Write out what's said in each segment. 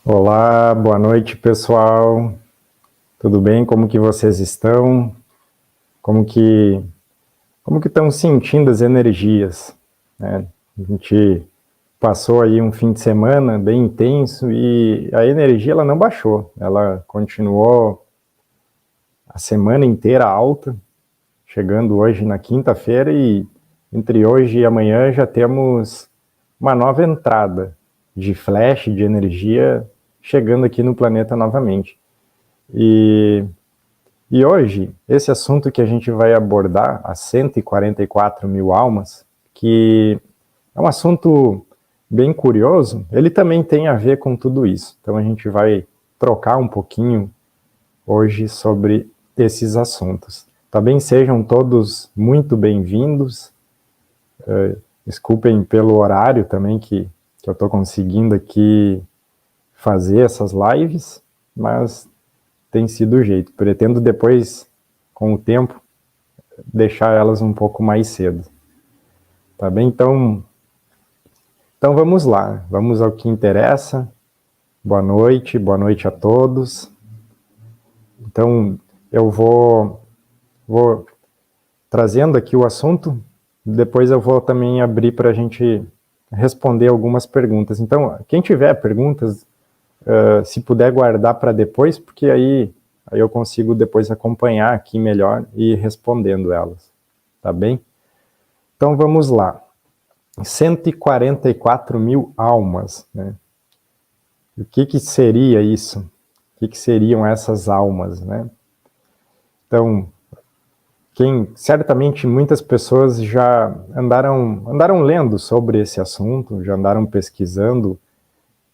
Olá, boa noite, pessoal. Tudo bem? Como que vocês estão? Como que estão sentindo as energias, né? A gente passou aí um fim de semana bem intenso e a energia ela não baixou. Ela continuou a semana inteira alta, chegando hoje na quinta-feira e entre hoje e amanhã já temos uma nova entrada de flash, de energia chegando aqui no planeta novamente. E hoje, esse assunto que a gente vai abordar, as 144 mil almas, que é um assunto bem curioso, ele também tem a ver com tudo isso. Então a gente vai trocar um pouquinho hoje sobre esses assuntos. Tá bem? Sejam todos muito bem-vindos. Desculpem pelo horário também que eu estou conseguindo aqui fazer essas lives, mas tem sido o jeito. Pretendo depois, com o tempo, deixar elas um pouco mais cedo. Tá bem? Então vamos lá, vamos ao que interessa. Boa noite a todos. Então, eu vou trazendo aqui o assunto, depois eu vou também abrir para a gente responder algumas perguntas. Então, quem tiver perguntas, se puder guardar para depois, porque aí eu consigo depois acompanhar aqui melhor e respondendo elas, tá bem? Então vamos lá. 144 mil almas, né? O que seria isso? O que seriam essas almas, né? Então, certamente muitas pessoas já andaram lendo sobre esse assunto, já andaram pesquisando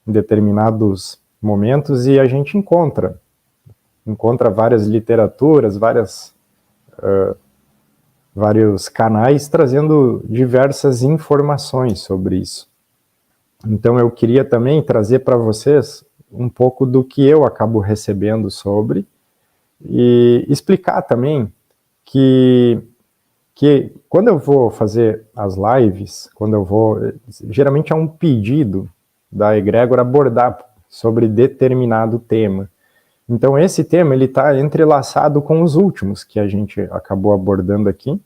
em determinados momentos e a gente encontra várias literaturas, vários canais trazendo diversas informações sobre isso. Então eu queria também trazer para vocês um pouco do que eu acabo recebendo sobre e explicar também que quando eu vou fazer as lives, geralmente é um pedido da egrégora abordar sobre determinado tema. Então esse tema ele está entrelaçado com os últimos que a gente acabou abordando aqui.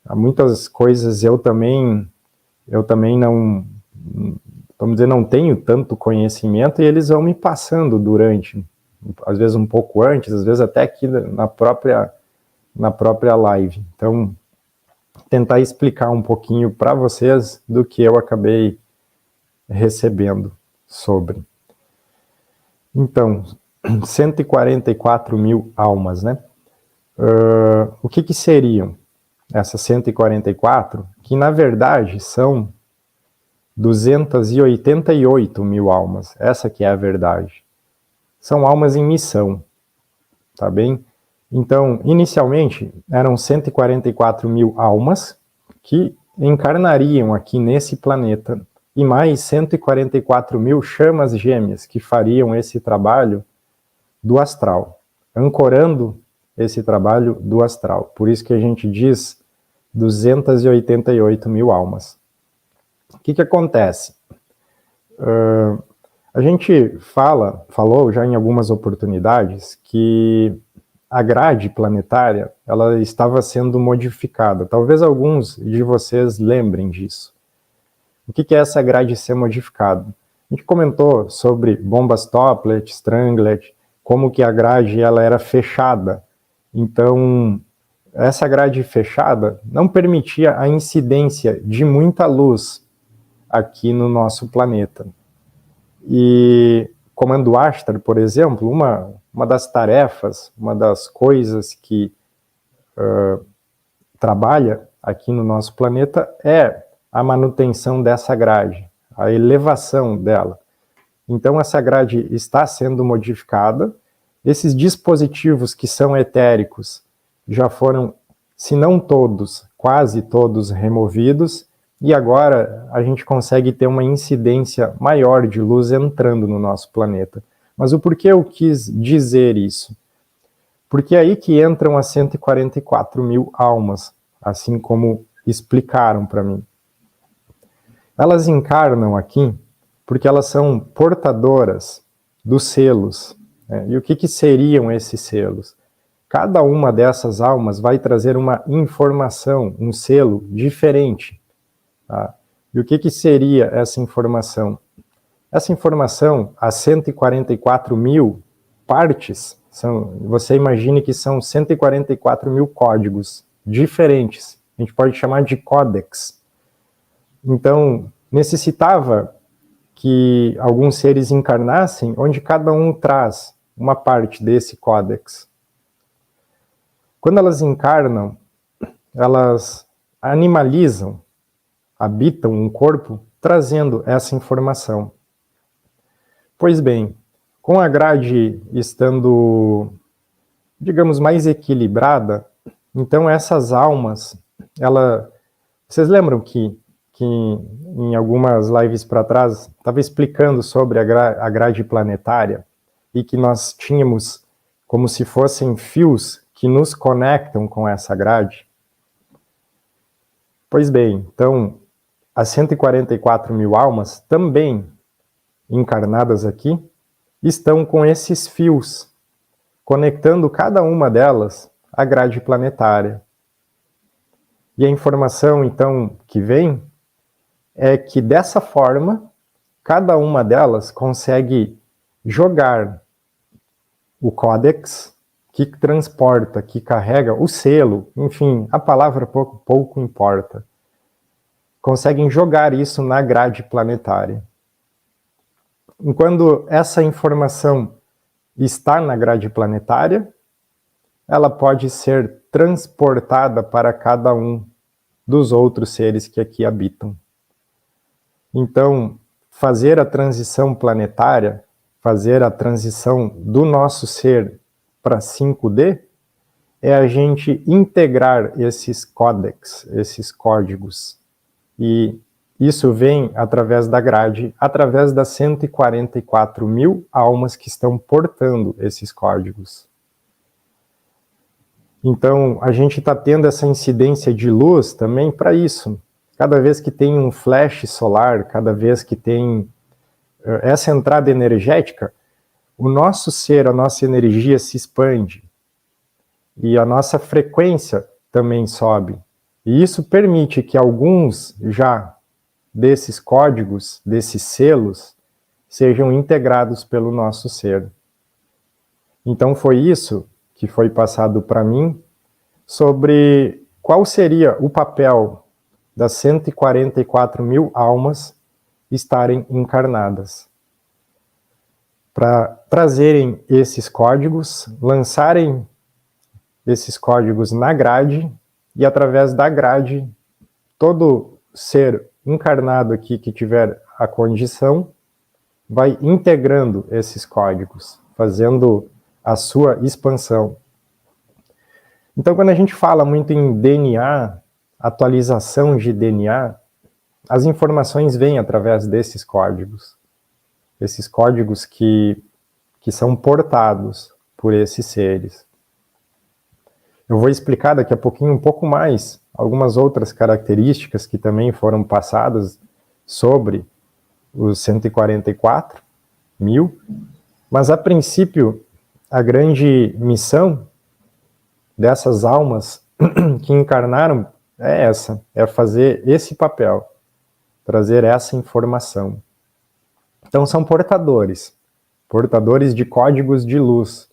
Há muitas coisas eu também não, vamos dizer, não tenho tanto conhecimento e eles vão me passando durante, às vezes um pouco antes, às vezes até aqui na própria live. Então, tentar explicar um pouquinho para vocês do que eu acabei recebendo sobre. Então, 144 mil almas, né? O que seriam essas 144? Que, na verdade, são 288 mil almas. Essa que é a verdade. São almas em missão, tá bem? Então, inicialmente, eram 144 mil almas que encarnariam aqui nesse planeta e mais 144 mil chamas gêmeas que fariam esse trabalho do astral, ancorando esse trabalho do astral. Por isso que a gente diz 288 mil almas. O que acontece? A gente falou já em algumas oportunidades que a grade planetária ela estava sendo modificada. Talvez alguns de vocês lembrem disso. O que é essa grade ser modificada? A gente comentou sobre bombas Toppler, Strangler, como que a grade ela era fechada. Então, essa grade fechada não permitia a incidência de muita luz aqui no nosso planeta. E Comando Ashtar, por exemplo, uma das tarefas, uma das coisas que trabalha aqui no nosso planeta é a manutenção dessa grade, a elevação dela. Então essa grade está sendo modificada, esses dispositivos que são etéricos já foram, se não todos, quase todos removidos, e agora a gente consegue ter uma incidência maior de luz entrando no nosso planeta. Mas o porquê eu quis dizer isso? Porque é aí que entram as 144 mil almas, assim como explicaram para mim. Elas encarnam aqui porque elas são portadoras dos selos. Né? E o que seriam esses selos? Cada uma dessas almas vai trazer uma informação, um selo diferente. Tá? E o que seria essa informação? Essa informação, as 144 mil partes, você imagine que são 144 mil códigos diferentes. A gente pode chamar de códex. Então, necessitava que alguns seres encarnassem onde cada um traz uma parte desse códex. Quando elas encarnam, elas animalizam, habitam um corpo, trazendo essa informação. Pois bem, com a grade estando, digamos, mais equilibrada, então essas almas, vocês lembram que em algumas lives para trás, estava explicando sobre a grade planetária e que nós tínhamos como se fossem fios que nos conectam com essa grade? Pois bem, então, as 144 mil almas também encarnadas aqui estão com esses fios, conectando cada uma delas à grade planetária. E a informação, então, que vem é que, dessa forma, cada uma delas consegue jogar o códex que transporta, que carrega o selo, enfim, a palavra pouco importa. Conseguem jogar isso na grade planetária. Quando essa informação está na grade planetária, ela pode ser transportada para cada um dos outros seres que aqui habitam. Então, fazer a transição planetária, fazer a transição do nosso ser para 5D, é a gente integrar esses códex, esses códigos. E isso vem através da grade, através das 144 mil almas que estão portando esses códigos. Então, a gente está tendo essa incidência de luz também para isso. Cada vez que tem um flash solar, cada vez que tem essa entrada energética, o nosso ser, a nossa energia se expande. E a nossa frequência também sobe. E isso permite que alguns já desses códigos, desses selos, sejam integrados pelo nosso ser. Então foi isso que foi passado para mim sobre qual seria o papel das 144 mil almas estarem encarnadas. Para trazerem esses códigos, lançarem esses códigos na grade, e através da grade, todo ser encarnado aqui que tiver a condição, vai integrando esses códigos, fazendo a sua expansão. Então, quando a gente fala muito em DNA, atualização de DNA, as informações vêm através desses códigos que são portados por esses seres. Eu vou explicar daqui a pouquinho um pouco mais algumas outras características que também foram passadas sobre os 144 mil, mas a princípio a grande missão dessas almas que encarnaram é essa, é fazer esse papel, trazer essa informação. Então são portadores de códigos de luz,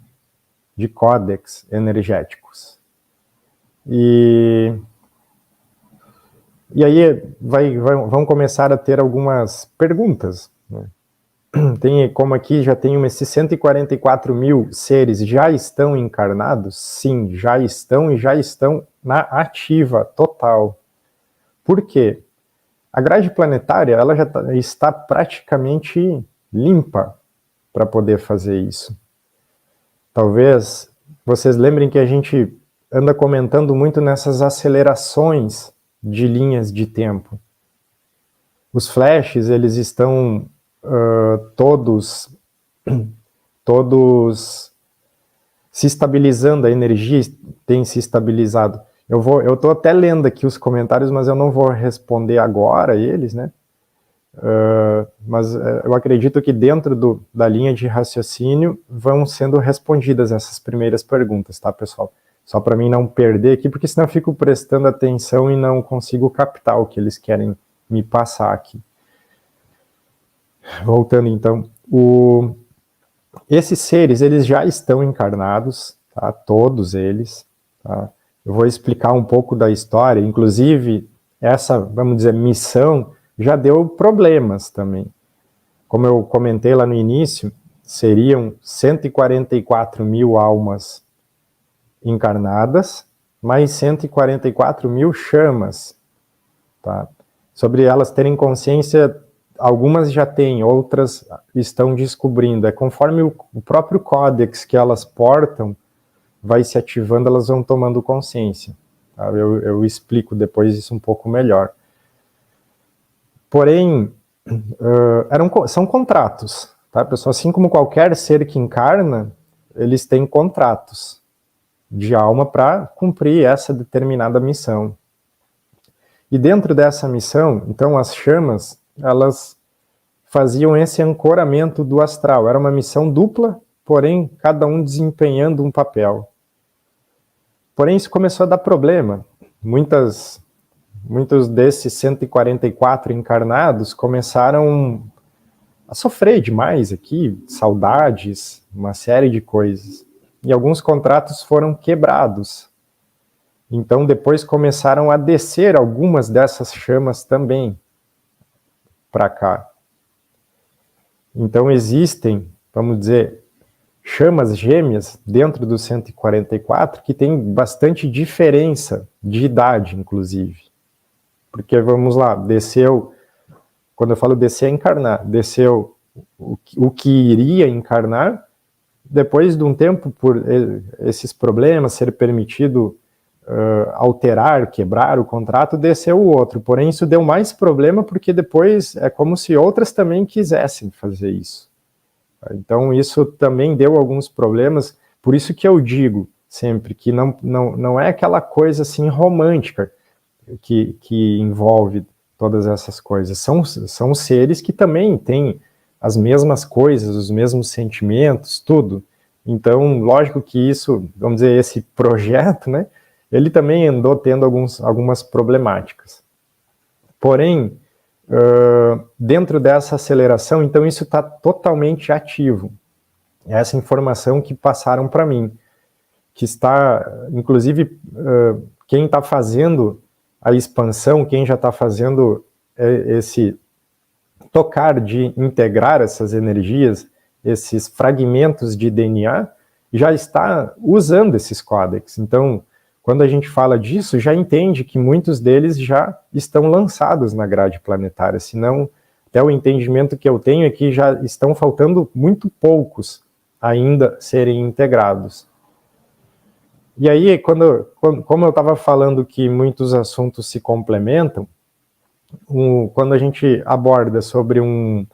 de códex energéticos. E aí vão começar a ter algumas perguntas, né? Tem, como aqui já tem esses 144 mil seres já estão encarnados? Sim, já estão e já estão na ativa total. Por quê? A grade planetária ela já está praticamente limpa para poder fazer isso. Talvez vocês lembrem que a gente anda comentando muito nessas acelerações de linhas de tempo. Os flashes, eles estão todos todos se estabilizando, a energia tem se estabilizado. Eu estou até lendo aqui os comentários, mas eu não vou responder agora eles, né? Mas eu acredito que dentro da linha de raciocínio vão sendo respondidas essas primeiras perguntas, tá, pessoal? Só para mim não perder aqui, porque senão eu fico prestando atenção e não consigo captar o que eles querem me passar aqui. Voltando então, esses seres, eles já estão encarnados, tá? Todos eles, tá? Eu vou explicar um pouco da história, inclusive essa, vamos dizer, missão já deu problemas também. Como eu comentei lá no início, seriam 144 mil almas encarnadas, mais 144 mil chamas, tá? Sobre elas terem consciência, algumas já têm, outras estão descobrindo. É conforme o próprio códex que elas portam vai se ativando, elas vão tomando consciência. Tá? Eu explico depois isso um pouco melhor. Porém, são contratos, tá, pessoal? Assim como qualquer ser que encarna, eles têm contratos de alma para cumprir essa determinada missão. E dentro dessa missão, então, as chamas, elas faziam esse ancoramento do astral. Era uma missão dupla, porém, cada um desempenhando um papel. Porém, isso começou a dar problema. Muitos desses 144 encarnados começaram a sofrer demais aqui, saudades, uma série de coisas. E alguns contratos foram quebrados. Então, depois começaram a descer algumas dessas chamas também para cá. Então, existem, vamos dizer, chamas gêmeas dentro dos 144 que tem bastante diferença de idade, inclusive. Porque, vamos lá, desceu, quando eu falo descer é encarnar, desceu o que iria encarnar, depois de um tempo, por esses problemas, ser permitido alterar, quebrar o contrato, desceu o outro. Porém, isso deu mais problema porque depois é como se outras também quisessem fazer isso. Então, isso também deu alguns problemas, por isso que eu digo sempre que não é aquela coisa assim romântica que envolve todas essas coisas. São seres que também têm as mesmas coisas, os mesmos sentimentos, tudo. Então, lógico que isso, vamos dizer, esse projeto, né, ele também andou tendo algumas problemáticas. Porém, dentro dessa aceleração, então isso está totalmente ativo. Essa informação que passaram para mim, que está, inclusive, quem está fazendo a expansão, quem já está fazendo esse tocar de integrar essas energias, esses fragmentos de DNA, já está usando esses códex. Então, quando a gente fala disso, já entende que muitos deles já estão lançados na grade planetária, senão, até o entendimento que eu tenho é que já estão faltando muito poucos ainda serem integrados. E aí, como eu estava falando que muitos assuntos se complementam, quando a gente aborda sobre um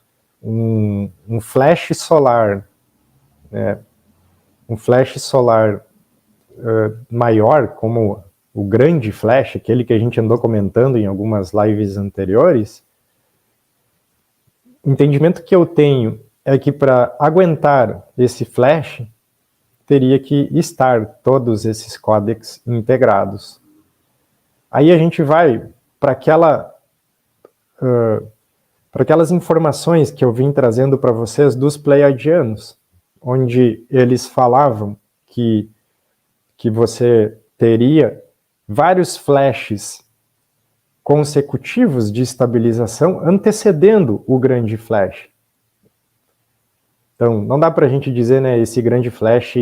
flash solar, né, um flash solar maior, como o grande flash, aquele que a gente andou comentando em algumas lives anteriores, o entendimento que eu tenho é que para aguentar esse flash, teria que estar todos esses códex integrados. Aí a gente vai para aquelas informações que eu vim trazendo para vocês dos Pleiadianos, onde eles falavam que você teria vários flashes consecutivos de estabilização antecedendo o grande flash. Então, não dá para a gente dizer, né, esse grande flash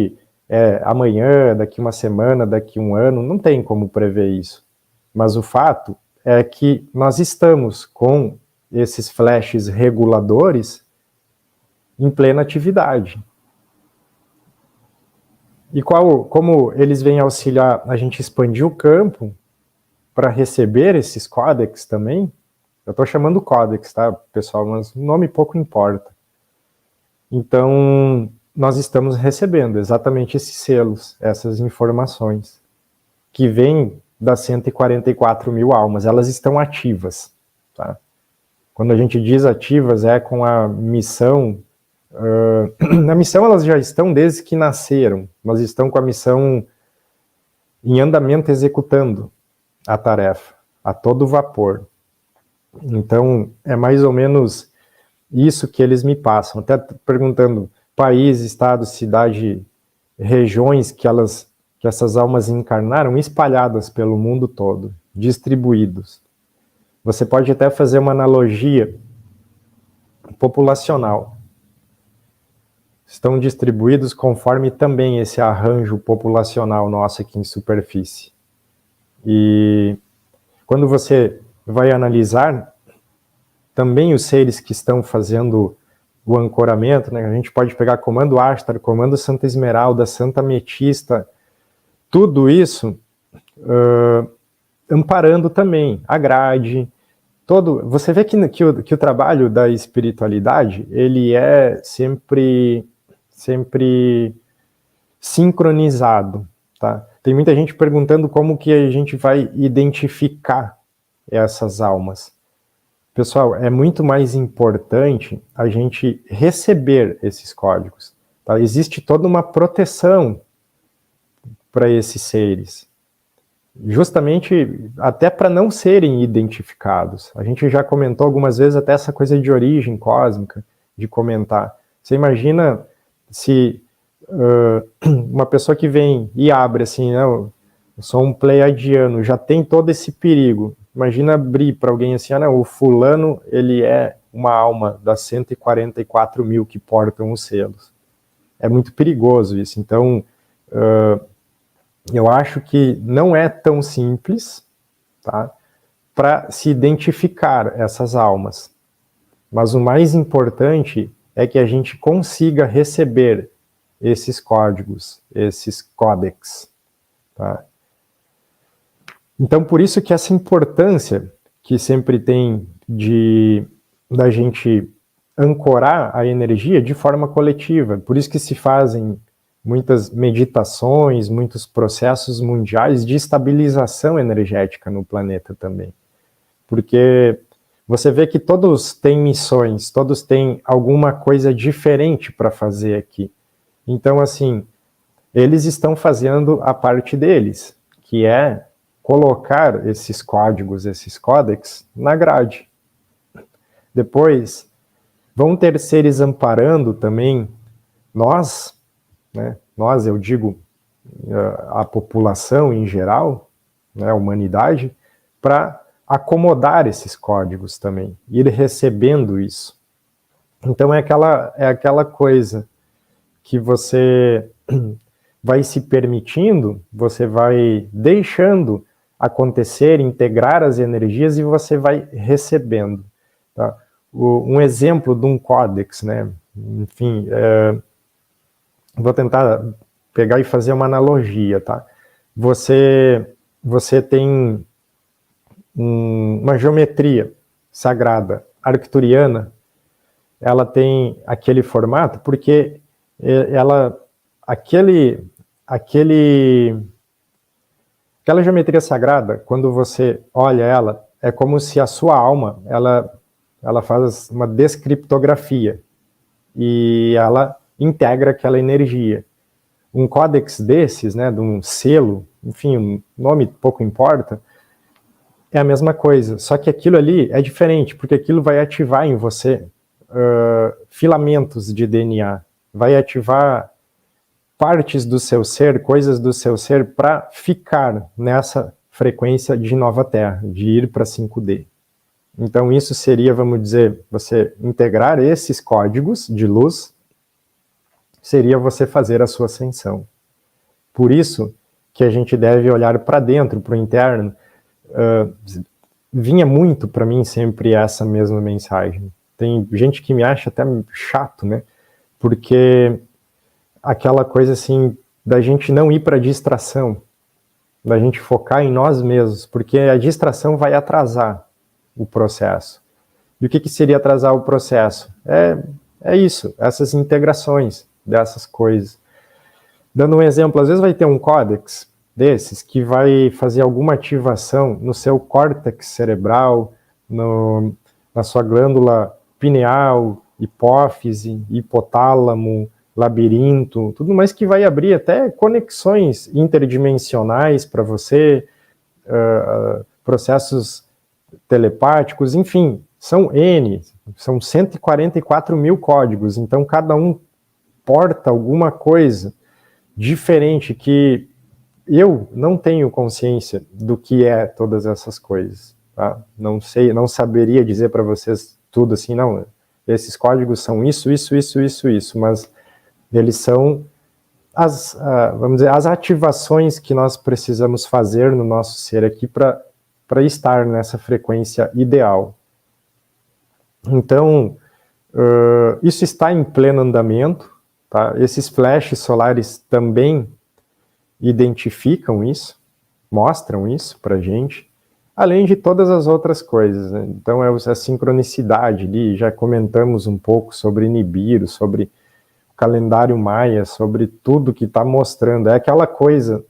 é amanhã, daqui uma semana, daqui um ano, não tem como prever isso. Mas o fato é que nós estamos com esses flashes reguladores em plena atividade. E como eles vêm auxiliar a gente expandir o campo para receber esses códex também, eu estou chamando códex, tá, pessoal, mas o nome pouco importa. Então, nós estamos recebendo exatamente esses selos, essas informações, que vêm das 144 mil almas, elas estão ativas, tá? Quando a gente diz ativas, é com a missão, na missão elas já estão desde que nasceram, mas estão com a missão em andamento, executando a tarefa, a todo vapor. Então, é mais ou menos isso que eles me passam, até perguntando país, estado, cidade, regiões que essas almas encarnaram, espalhadas pelo mundo todo, distribuídos. Você pode até fazer uma analogia populacional. Estão distribuídos conforme também esse arranjo populacional nosso aqui em superfície. E quando você vai analisar, também os seres que estão fazendo o ancoramento, né, a gente pode pegar comando Ashtar, comando Santa Esmeralda, Santa Ametista, tudo isso amparando também a grade, você vê que o trabalho da espiritualidade, ele é sempre sincronizado, tá? Tem muita gente perguntando como que a gente vai identificar essas almas. Pessoal, é muito mais importante a gente receber esses códigos, tá? Existe toda uma proteção para esses seres, justamente até para não serem identificados. A gente já comentou algumas vezes até essa coisa de origem cósmica, de comentar. Você imagina se uma pessoa que vem e abre assim, não, eu sou um pleiadiano, já tem todo esse perigo. Imagina abrir para alguém assim, não, o fulano, ele é uma alma das 144 mil que portam os selos. É muito perigoso isso. Então, eu acho que não é tão simples, tá, para se identificar essas almas. Mas o mais importante é que a gente consiga receber esses códigos, esses códex, tá? Então, por isso que essa importância que sempre tem da gente ancorar a energia de forma coletiva. Por isso que se fazem muitas meditações, muitos processos mundiais de estabilização energética no planeta também. Porque você vê que todos têm missões, todos têm alguma coisa diferente para fazer aqui. Então, assim, eles estão fazendo a parte deles, que é colocar esses códigos, esses códex, na grade. Depois, vão ter seres amparando também nós, né? Nós, eu digo, a população em geral, né, a humanidade, para acomodar esses códigos também, ir recebendo isso. Então é aquela coisa que você vai se permitindo, você vai deixando acontecer, integrar as energias e você vai recebendo. Tá? Um exemplo de um códex, né? Enfim, vou tentar pegar e fazer uma analogia, tá? Você tem uma geometria sagrada arcturiana, ela tem aquele formato porque aquela geometria sagrada, quando você olha ela, é como se a sua alma, ela faz uma descriptografia e ela integra aquela energia. Um códex desses, né, de um selo, enfim, o nome pouco importa, é a mesma coisa, só que aquilo ali é diferente, porque aquilo vai ativar em você filamentos de DNA, vai ativar partes do seu ser, coisas do seu ser, para ficar nessa frequência de nova Terra, de ir para 5D. Então isso seria, vamos dizer, você integrar esses códigos de luz, seria você fazer a sua ascensão. Por isso que a gente deve olhar para dentro, para o interno. Vinha muito para mim sempre essa mesma mensagem. Tem gente que me acha até chato, né? Porque aquela coisa assim, da gente não ir para distração, da gente focar em nós mesmos, porque a distração vai atrasar o processo. E o que seria atrasar o processo? É isso, essas integrações, dessas coisas. Dando um exemplo, às vezes vai ter um códex desses que vai fazer alguma ativação no seu córtex cerebral, na sua glândula pineal, hipófise, hipotálamo, labirinto, tudo mais, que vai abrir até conexões interdimensionais para você, processos telepáticos, enfim, são 144 mil códigos, então cada um porta alguma coisa diferente que eu não tenho consciência do que é todas essas coisas, tá? Não sei, não saberia dizer para vocês tudo assim, não, esses códigos são isso, mas eles são vamos dizer, as ativações que nós precisamos fazer no nosso ser aqui para estar nessa frequência ideal. Então, isso está em pleno andamento, tá? Esses flashes solares também identificam isso, mostram isso para a gente, além de todas as outras coisas, né? Então, a sincronicidade ali, já comentamos um pouco sobre Nibiru, sobre o calendário maia, sobre tudo que está mostrando. É aquela coisa,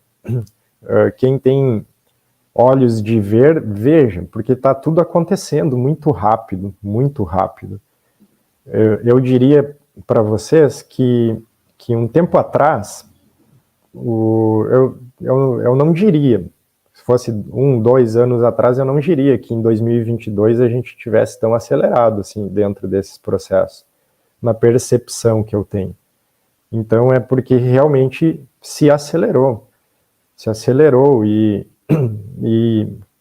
quem tem olhos de ver, veja, porque está tudo acontecendo muito rápido, muito rápido. Eu diria para vocês que um tempo atrás, eu não diria, se fosse 1, 2 anos atrás, eu não diria que em 2022 a gente tivesse tão acelerado assim dentro desses processos, na percepção que eu tenho. Então é porque realmente se acelerou e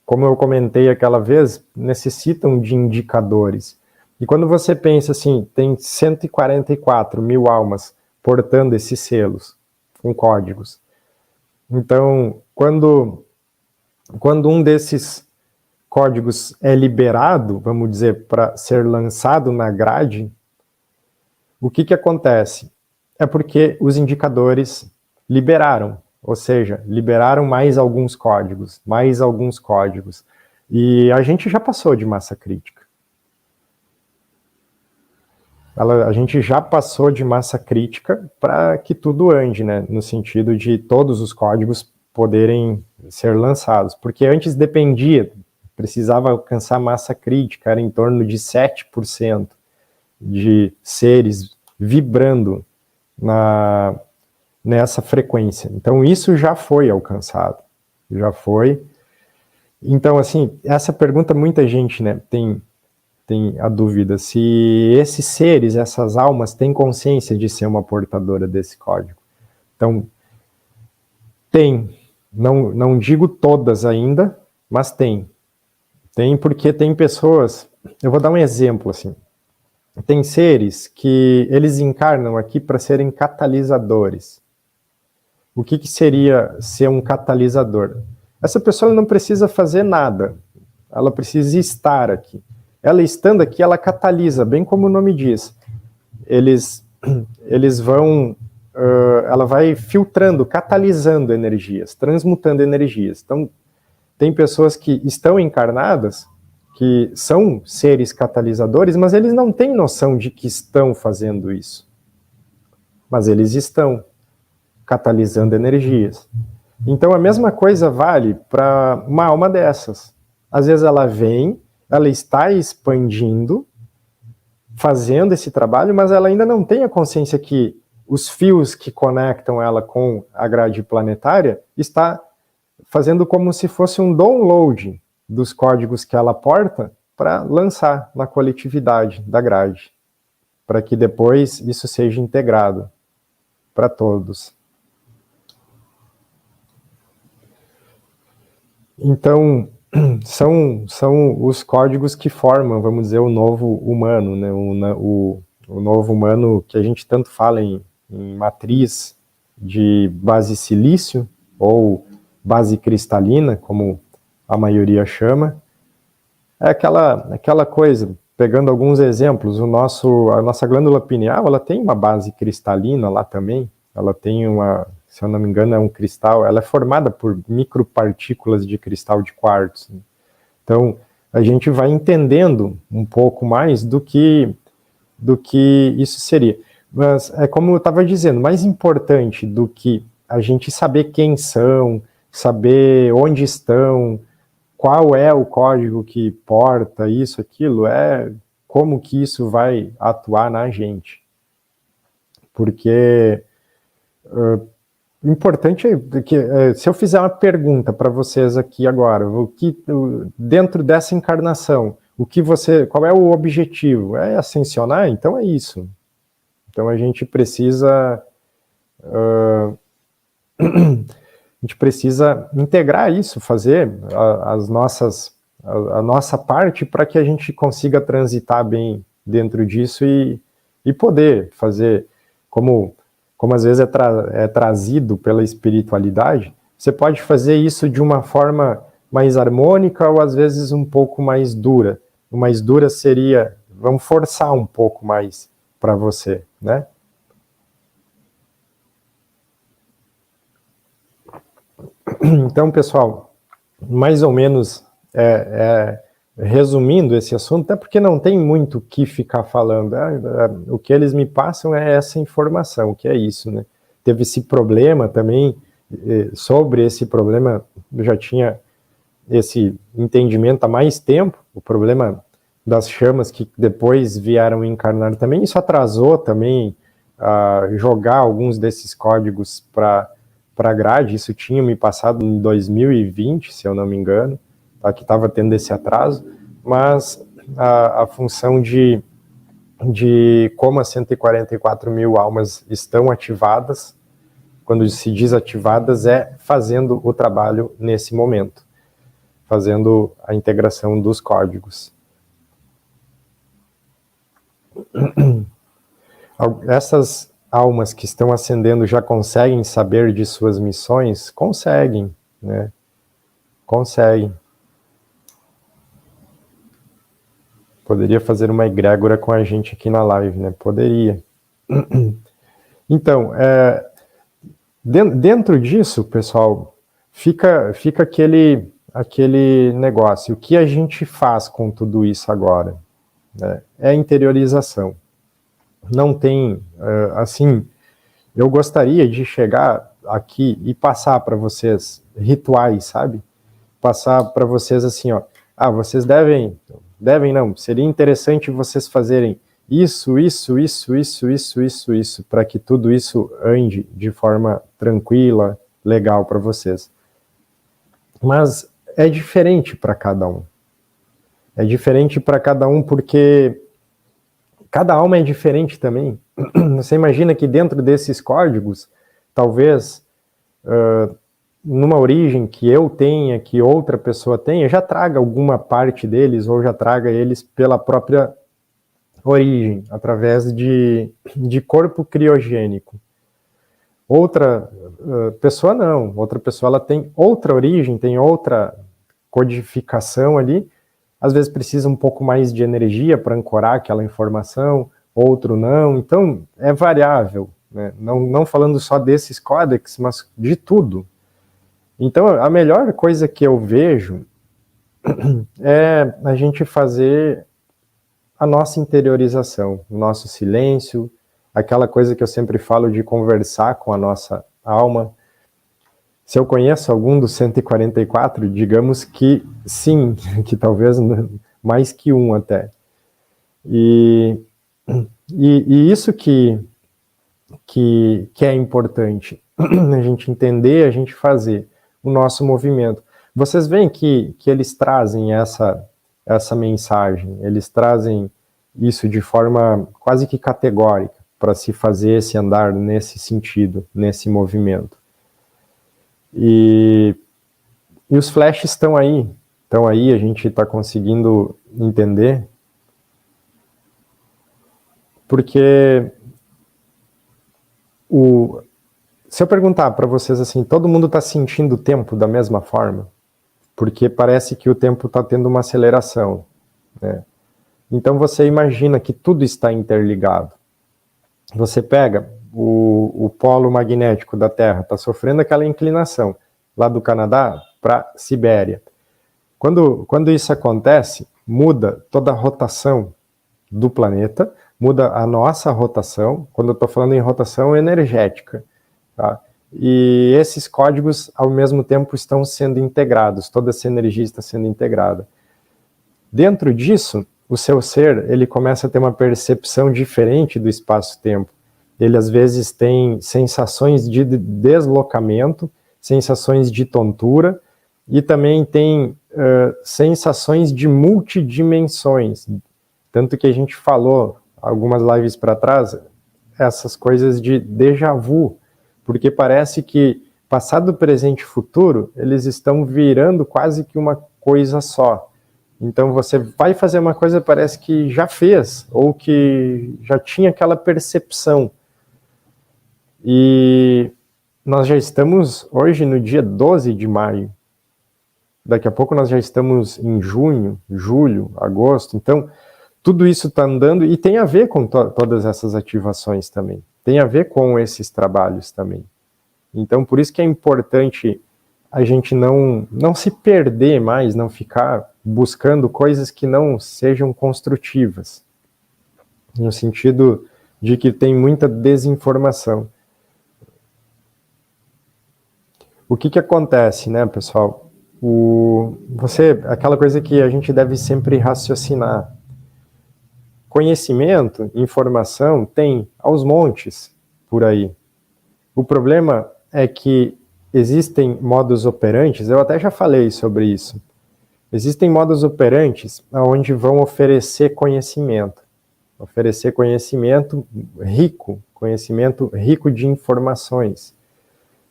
como eu comentei aquela vez, necessitam de indicadores. E quando você pensa assim, tem 144 mil almas portando esses selos, com códigos. Então, quando um desses códigos é liberado, vamos dizer, para ser lançado na grade, o que acontece? É porque os indicadores liberaram, ou seja, liberaram mais alguns códigos. E a gente já passou de massa crítica. A gente já passou de massa crítica para que tudo ande, né? No sentido de todos os códigos poderem ser lançados. Porque antes precisava alcançar massa crítica, era em torno de 7% de seres vibrando nessa frequência. Então, isso já foi alcançado. Já foi. Então, assim, essa pergunta, muita gente, né, tem a dúvida se esses seres, essas almas, têm consciência de ser uma portadora desse código. Então, tem. Não digo todas ainda, mas tem. Tem porque tem pessoas... Eu vou dar um exemplo, assim. Tem seres que eles encarnam aqui para serem catalisadores. O que seria ser um catalisador? Essa pessoa não precisa fazer nada. Ela precisa estar aqui. Ela estando aqui, ela catalisa, bem como o nome diz. Eles vão... ela vai filtrando, catalisando energias, transmutando energias. Então, tem pessoas que estão encarnadas, que são seres catalisadores, mas eles não têm noção de que estão fazendo isso. Mas eles estão catalisando energias. Então, a mesma coisa vale para uma alma dessas. Às vezes ela vem, ela está expandindo, fazendo esse trabalho, mas ela ainda não tem a consciência que os fios que conectam ela com a grade planetária está fazendo como se fosse um download dos códigos que ela porta para lançar na coletividade da grade, para que depois isso seja integrado para todos. Então, são os códigos que formam, vamos dizer, o novo humano, né? O novo humano que a gente tanto fala em matriz de base silício, ou base cristalina, como a maioria chama. É aquela coisa, pegando alguns exemplos, a nossa glândula pineal, ela tem uma base cristalina lá também, ela tem se eu não me engano, é um cristal, ela é formada por micropartículas de cristal de quartzo. Então, a gente vai entendendo um pouco mais do que isso seria. Mas é como eu estava dizendo, mais importante do que a gente saber quem são, saber onde estão, qual é o código que porta isso, aquilo, é como que isso vai atuar na gente. Porque o importante é que, se eu fizer uma pergunta para vocês aqui agora, dentro dessa encarnação, qual é o objetivo? É ascensionar? Então é isso. Então a gente precisa integrar isso, fazer a nossa parte para que a gente consiga transitar bem dentro disso e poder fazer, como às vezes é trazido pela espiritualidade, você pode fazer isso de uma forma mais harmônica ou às vezes um pouco mais dura. O mais dura seria, vamos forçar um pouco mais para você, né? Então, pessoal, mais ou menos resumindo esse assunto, até porque não tem muito o que ficar falando. O que eles me passam é essa informação, que é isso, né? Teve esse problema também, sobre esse problema, eu já tinha esse entendimento há mais tempo, o problema das chamas que depois vieram encarnar também, isso atrasou também jogar alguns desses códigos para a grade, isso tinha me passado em 2020, se eu não me engano, tá, que estava tendo esse atraso, mas a função de como as 144 mil almas estão ativadas, quando se diz ativadas, é fazendo o trabalho nesse momento, fazendo a integração dos códigos. Essas almas que estão ascendendo já conseguem saber de suas missões? Conseguem, né? Conseguem. Poderia fazer uma egrégora com a gente aqui na live, né? Poderia. Então, dentro disso, pessoal, fica aquele negócio. O que a gente faz com tudo isso agora? Né? É a interiorização. Não tem, assim, eu gostaria de chegar aqui e passar para vocês rituais, sabe? Passar para vocês assim, ó, vocês devem não, seria interessante vocês fazerem isso, para que tudo isso ande de forma tranquila, legal para vocês. Mas é diferente para cada um. É diferente para cada um porque cada alma é diferente também. Você imagina que dentro desses códigos, talvez, numa origem que eu tenha, que outra pessoa tenha, já traga alguma parte deles, ou já traga eles pela própria origem, através de corpo criogênico. Outra pessoa não, outra pessoa ela tem outra origem, tem outra codificação ali, às vezes precisa um pouco mais de energia para ancorar aquela informação, outro não, então é variável, né? Não falando só desses códex, mas de tudo. Então a melhor coisa que eu vejo é a gente fazer a nossa interiorização, o nosso silêncio, aquela coisa que eu sempre falo de conversar com a nossa alma. Se eu conheço algum dos 144, digamos que sim, que talvez mais que um até. E isso que é importante, a gente entender, a gente fazer o nosso movimento. Vocês veem que eles trazem essa mensagem, eles trazem isso de forma quase que categórica, para se fazer esse andar nesse sentido, nesse movimento. E os flashes estão aí, a gente está conseguindo entender, porque se eu perguntar para vocês assim, todo mundo está sentindo o tempo da mesma forma? Porque parece que o tempo está tendo uma aceleração, né? Então você imagina que tudo está interligado. Você pega o polo magnético da Terra, está sofrendo aquela inclinação, lá do Canadá para Sibéria. Quando isso acontece, muda toda a rotação do planeta, muda a nossa rotação, quando eu estou falando em rotação energética, tá? E esses códigos, ao mesmo tempo, estão sendo integrados, toda essa energia está sendo integrada. Dentro disso, o seu ser, ele começa a ter uma percepção diferente do espaço-tempo. Ele, às vezes, tem sensações de deslocamento, sensações de tontura, e também tem sensações de multidimensões. Tanto que a gente falou, algumas lives para trás, essas coisas de déjà vu, porque parece que passado, presente e futuro, eles estão virando quase que uma coisa só. Então você vai fazer uma coisa, parece que já fez, ou que já tinha aquela percepção. E nós já estamos hoje no dia 12 de maio. Daqui a pouco nós já estamos em junho, julho, agosto. Então, tudo isso está andando e tem a ver com todas essas ativações também. Tem a ver com esses trabalhos também. Então, por isso que é importante a gente não se perder mais, não ficar buscando coisas que não sejam construtivas. No sentido de que tem muita desinformação. O que acontece, né, pessoal? Aquela coisa que a gente deve sempre raciocinar. Conhecimento, informação, tem aos montes por aí. O problema é que existem modus operantes, eu até já falei sobre isso. Existem modus operantes onde vão oferecer conhecimento rico de informações.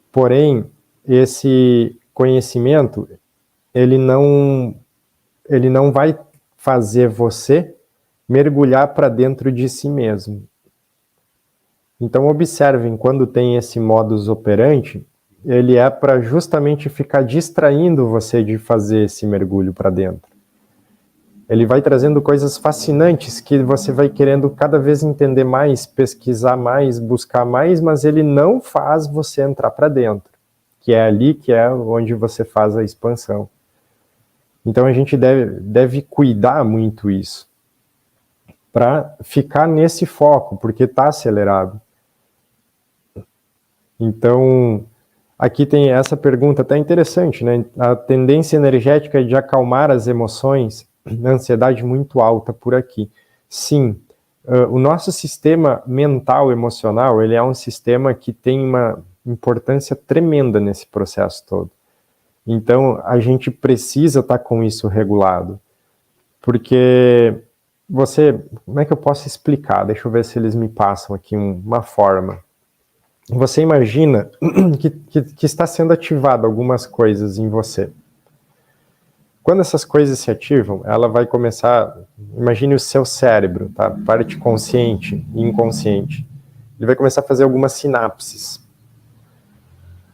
Porém, esse conhecimento, ele não vai fazer você mergulhar para dentro de si mesmo. Então observem, quando tem esse modus operandi, ele é para justamente ficar distraindo você de fazer esse mergulho para dentro. Ele vai trazendo coisas fascinantes que você vai querendo cada vez entender mais, pesquisar mais, buscar mais, mas ele não faz você entrar para dentro, que é ali que é onde você faz a expansão. Então a gente deve cuidar muito isso, para ficar nesse foco, porque está acelerado. Então, aqui tem essa pergunta até interessante, né? A tendência energética é de acalmar as emoções, a ansiedade muito alta por aqui. Sim, o nosso sistema mental, emocional, ele é um sistema que tem uma importância tremenda nesse processo todo. Então, a gente precisa estar com isso regulado, porque como é que eu posso explicar? Deixa eu ver se eles me passam aqui uma forma. Você imagina que está sendo ativado algumas coisas em você. Quando essas coisas se ativam, ela vai começar, imagine o seu cérebro, tá? Parte consciente e inconsciente. Ele vai começar a fazer algumas sinapses,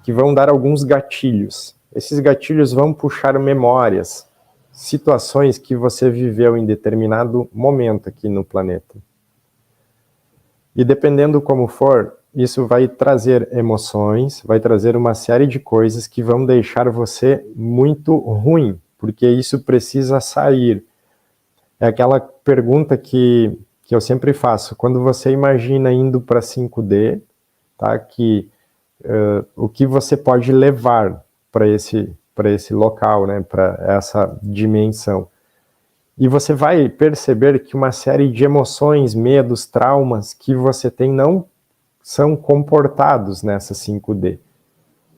que vão dar alguns gatilhos. Esses gatilhos vão puxar memórias, situações que você viveu em determinado momento aqui no planeta. E dependendo como for, isso vai trazer emoções, vai trazer uma série de coisas que vão deixar você muito ruim, porque isso precisa sair. É aquela pergunta que eu sempre faço, quando você imagina indo para 5D, tá, o que você pode levar para esse local, né, para essa dimensão. E você vai perceber que uma série de emoções, medos, traumas que você tem não são comportados nessa 5D.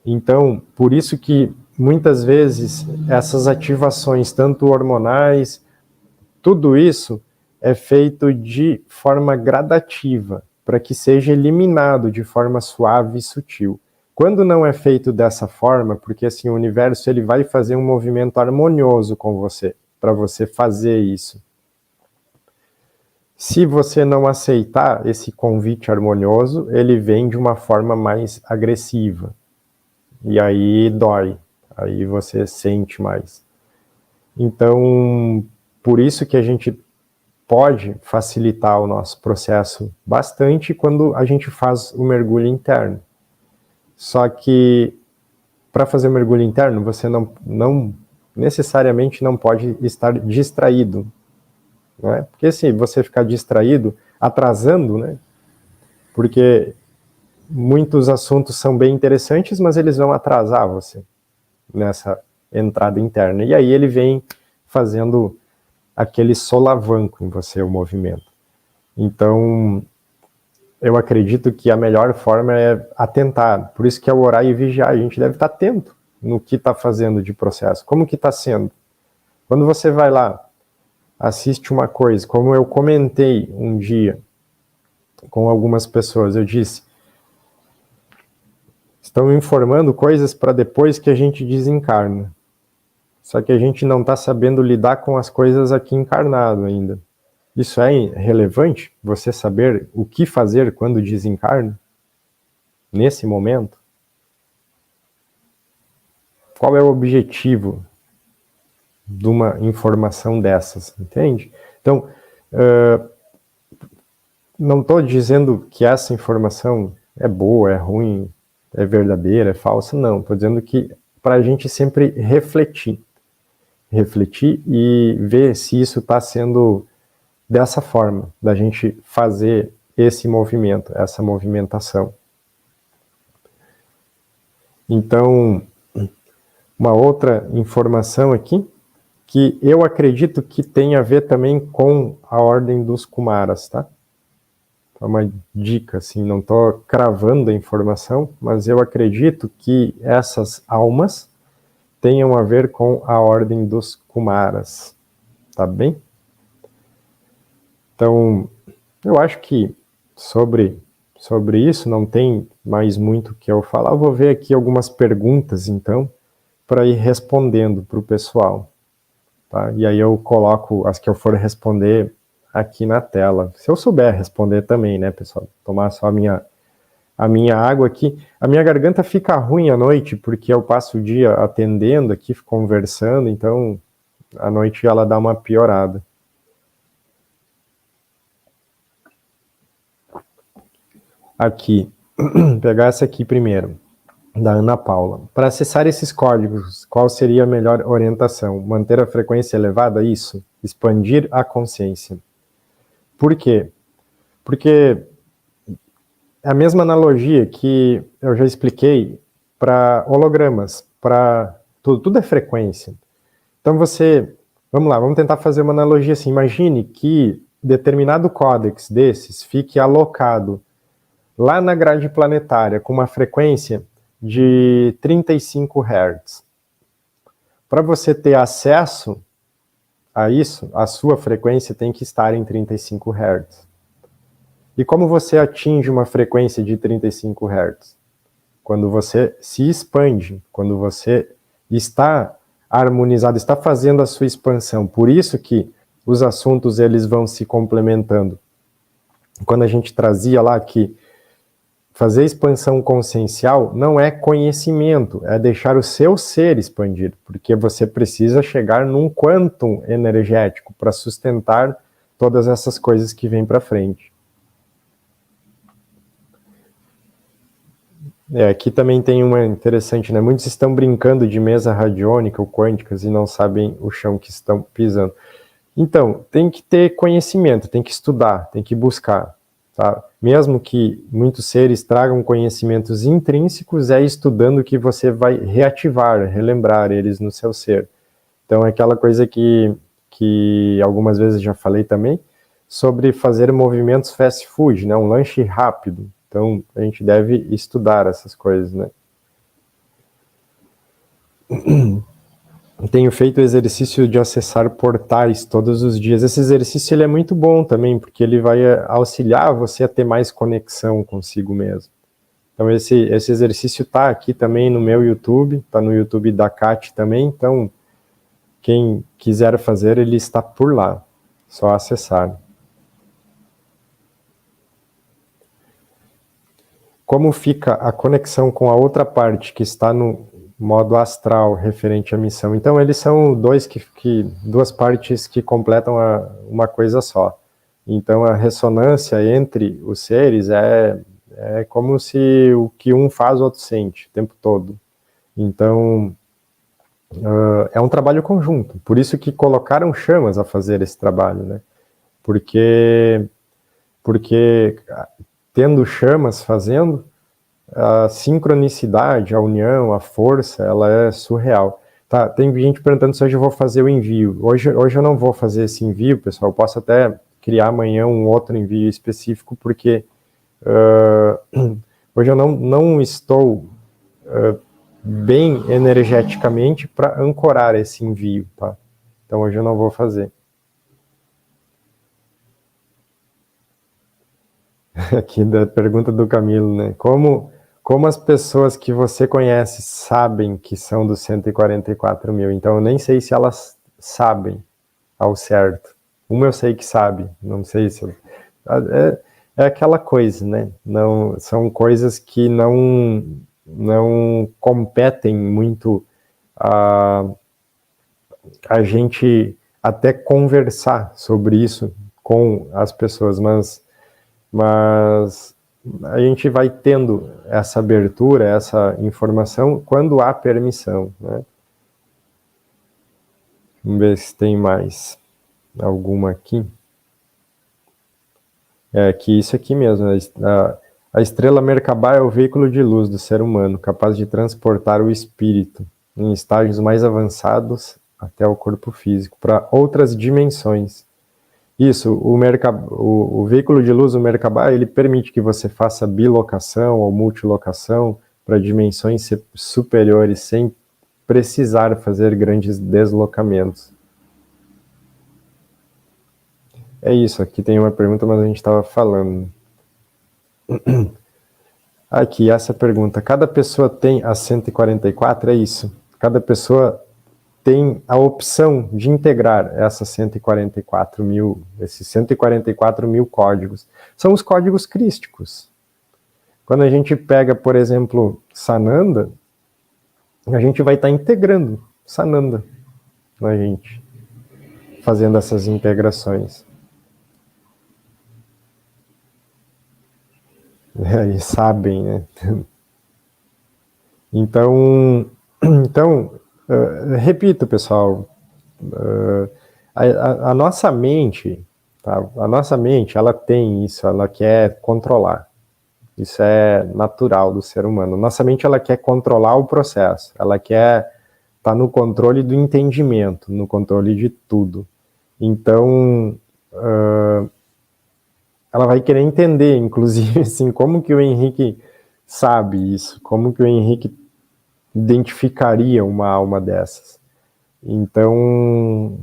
Então, por isso que muitas vezes essas ativações, tanto hormonais, tudo isso é feito de forma gradativa, para que seja eliminado de forma suave e sutil. Quando não é feito dessa forma, porque assim o universo ele vai fazer um movimento harmonioso com você, para você fazer isso. Se você não aceitar esse convite harmonioso, ele vem de uma forma mais agressiva. E aí dói, aí você sente mais. Então, por isso que a gente pode facilitar o nosso processo bastante quando a gente faz o mergulho interno. Só que, para fazer o mergulho interno, você não necessariamente não pode estar distraído. Não é? Porque se você ficar distraído, atrasando, né? Porque muitos assuntos são bem interessantes, mas eles vão atrasar você nessa entrada interna. E aí ele vem fazendo aquele solavanco em você, o movimento. Então, eu acredito que a melhor forma é atentar. Por isso que é o orar e vigiar. A gente deve estar atento no que está fazendo de processo. Como que está sendo? Quando você vai lá, assiste uma coisa, como eu comentei um dia com algumas pessoas, eu disse, estão informando coisas para depois que a gente desencarna. Só que a gente não está sabendo lidar com as coisas aqui encarnado ainda. Isso é relevante? Você saber o que fazer quando desencarna? Nesse momento? Qual é o objetivo de uma informação dessas? Entende? Então, não estou dizendo que essa informação é boa, é ruim, é verdadeira, é falsa, não. Estou dizendo que para a gente sempre refletir e ver se isso está sendo dessa forma, da gente fazer esse movimento, essa movimentação. Então, uma outra informação aqui, que eu acredito que tem a ver também com a ordem dos Kumaras, tá? É uma dica, assim, não estou cravando a informação, mas eu acredito que essas almas tenham a ver com a ordem dos Kumaras, tá bem? Então, eu acho que sobre isso não tem mais muito o que eu falar. Eu vou ver aqui algumas perguntas, então, para ir respondendo para o pessoal, tá? E aí eu coloco as que eu for responder aqui na tela. Se eu souber responder também, né, pessoal? Tomar só a minha água aqui. A minha garganta fica ruim à noite, porque eu passo o dia atendendo aqui, conversando, então à noite ela dá uma piorada. Aqui, pegar essa aqui primeiro, da Ana Paula. Para acessar esses códigos, qual seria a melhor orientação? Manter a frequência elevada? Isso. Expandir a consciência. Por quê? Porque é a mesma analogia que eu já expliquei para hologramas, para tudo é frequência. Então vamos lá, vamos tentar fazer uma analogia assim. Imagine que determinado códex desses fique alocado lá na grade planetária com uma frequência de 35 Hz. Para você ter acesso a isso, a sua frequência tem que estar em 35 Hz. E como você atinge uma frequência de 35 Hz? Quando você se expande, quando você está harmonizado, está fazendo a sua expansão. Por isso que os assuntos eles vão se complementando. Quando a gente trazia lá que fazer expansão consciencial não é conhecimento, é deixar o seu ser expandir, porque você precisa chegar num quantum energético para sustentar todas essas coisas que vêm para frente. Aqui também tem uma interessante, né? Muitos estão brincando de mesa radiônica ou quânticas e não sabem o chão que estão pisando. Então, tem que ter conhecimento, tem que estudar, tem que buscar. Tá? Mesmo que muitos seres tragam conhecimentos intrínsecos, é estudando que você vai reativar, relembrar eles no seu ser. Então, é aquela coisa que algumas vezes já falei também, sobre fazer movimentos fast food, né? Um lanche rápido. Então, a gente deve estudar essas coisas, né? Tenho feito o exercício de acessar portais todos os dias. Esse exercício ele é muito bom também, porque ele vai auxiliar você a ter mais conexão consigo mesmo. Então, esse exercício está aqui também no meu YouTube, está no YouTube da Kat também. Então, quem quiser fazer, ele está por lá. Só acessar. Como fica a conexão com a outra parte que está no modo astral referente à missão? Então, eles são duas partes que completam uma coisa só. Então, a ressonância entre os seres é como se o que um faz, o outro sente o tempo todo. Então, é um trabalho conjunto. Por isso que colocaram chamas a fazer esse trabalho, né? Porque porque tendo chamas fazendo, a sincronicidade, a união, a força, ela é surreal. Tá, tem gente perguntando se hoje eu vou fazer o envio. Hoje eu não vou fazer esse envio, pessoal. Eu posso até criar amanhã um outro envio específico, porque hoje eu não estou bem energeticamente para ancorar esse envio, tá? Então hoje eu não vou fazer. Aqui da pergunta do Camilo, né? Como as pessoas que você conhece sabem que são dos 144 mil? Então eu nem sei se elas sabem ao certo. Uma eu sei que sabe, não sei se... É aquela coisa, né? Não, são coisas que não competem muito a gente até conversar sobre isso com as pessoas, mas a gente vai tendo essa abertura, essa informação quando há permissão, né? Vamos ver se tem mais alguma aqui. É que isso aqui mesmo, a estrela Merkabah é o veículo de luz do ser humano, capaz de transportar o espírito em estágios mais avançados até o corpo físico, para outras dimensões. Isso, o veículo de luz, o Merkabah, ele permite que você faça bilocação ou multilocação para dimensões superiores, sem precisar fazer grandes deslocamentos. É isso, aqui tem uma pergunta, mas a gente estava falando. Aqui, essa pergunta. Cada pessoa tem a 144? É isso. Cada pessoa tem a opção de integrar essas 144 mil, esses 144 mil códigos. São os códigos crísticos. Quando a gente pega, por exemplo, Sananda, a gente vai estar integrando Sananda na gente, fazendo essas integrações. E sabem, né? Então, repito, pessoal, a nossa mente, tá? A nossa mente, ela tem isso, ela quer controlar. Isso é natural do ser humano. Nossa mente, ela quer controlar o processo, ela quer estar no controle do entendimento, no controle de tudo. Então, ela vai querer entender, inclusive, assim, como que o Henrique sabe isso, como que o Henrique identificaria uma alma dessas. Então,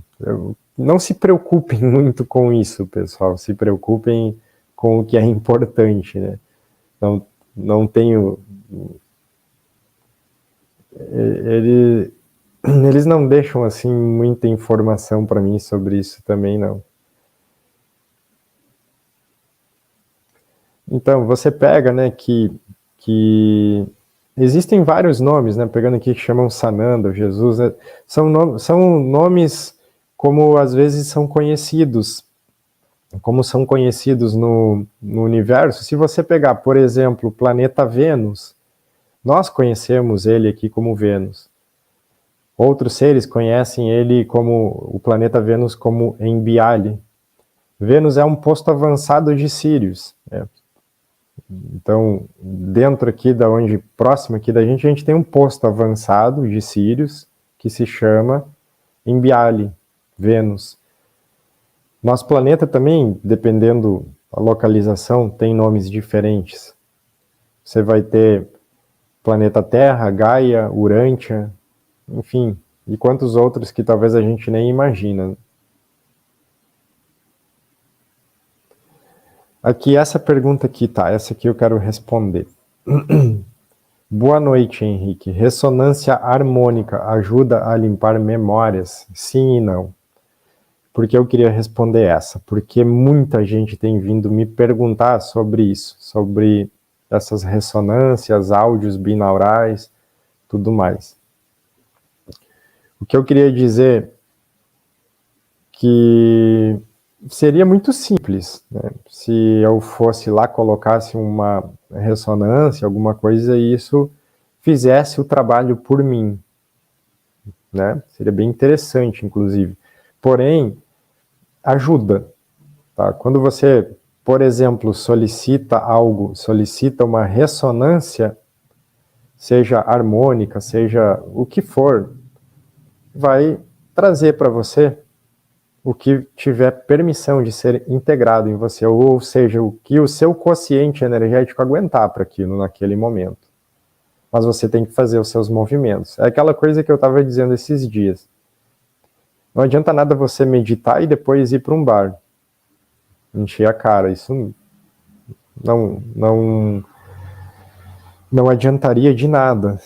não se preocupem muito com isso, pessoal, se preocupem com o que é importante, né? Não tenho... Eles não deixam, assim, muita informação para mim sobre isso também, não. Então, você pega, né, que existem vários nomes, né, pegando aqui que chamam Sananda, Jesus, né, são nomes como às vezes são conhecidos, no universo. Se você pegar, por exemplo, o planeta Vênus, nós conhecemos ele aqui como Vênus. Outros seres conhecem ele como o planeta Vênus como Enbiali. Vênus é um posto avançado de Sírius, né? Então, dentro aqui próximo aqui da gente tem um posto avançado de Sírius, que se chama Enbiali, Vênus. Nosso planeta também, dependendo da localização, tem nomes diferentes. Você vai ter planeta Terra, Gaia, Urântia, enfim, e quantos outros que talvez a gente nem imagina. Aqui, essa pergunta aqui, tá? Essa aqui eu quero responder. Boa noite, Henrique. Ressonância harmônica ajuda a limpar memórias? Sim e não. Por que eu queria responder essa? Porque muita gente tem vindo me perguntar sobre isso, sobre essas ressonâncias, áudios binaurais, tudo mais. O que eu queria dizer que seria muito simples, né? Se eu fosse lá, colocasse uma ressonância, alguma coisa, e isso fizesse o trabalho por mim, né? Seria bem interessante, inclusive. Porém, ajuda, tá? Quando você por exemplo, solicita algo, solicita uma ressonância, seja harmônica, seja o que for, vai trazer para você o que tiver permissão de ser integrado em você, ou seja, o que o seu quociente energético aguentar para aquilo naquele momento. Mas você tem que fazer os seus movimentos. É aquela coisa que eu estava dizendo esses dias. Não adianta nada você meditar e depois ir para um bar, encher a cara. Isso não adiantaria de nada.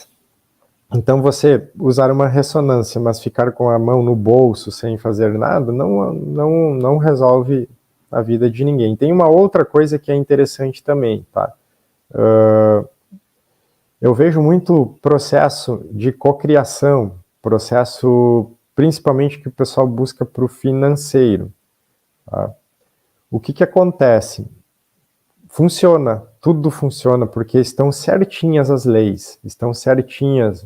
Então você usar uma ressonância, mas ficar com a mão no bolso sem fazer nada, não resolve a vida de ninguém. Tem uma outra coisa que é interessante também, tá? Eu vejo muito processo de cocriação, processo principalmente que o pessoal busca para o financeiro. Tá? O que acontece? Funciona, tudo funciona, porque estão certinhas as leis, estão certinhas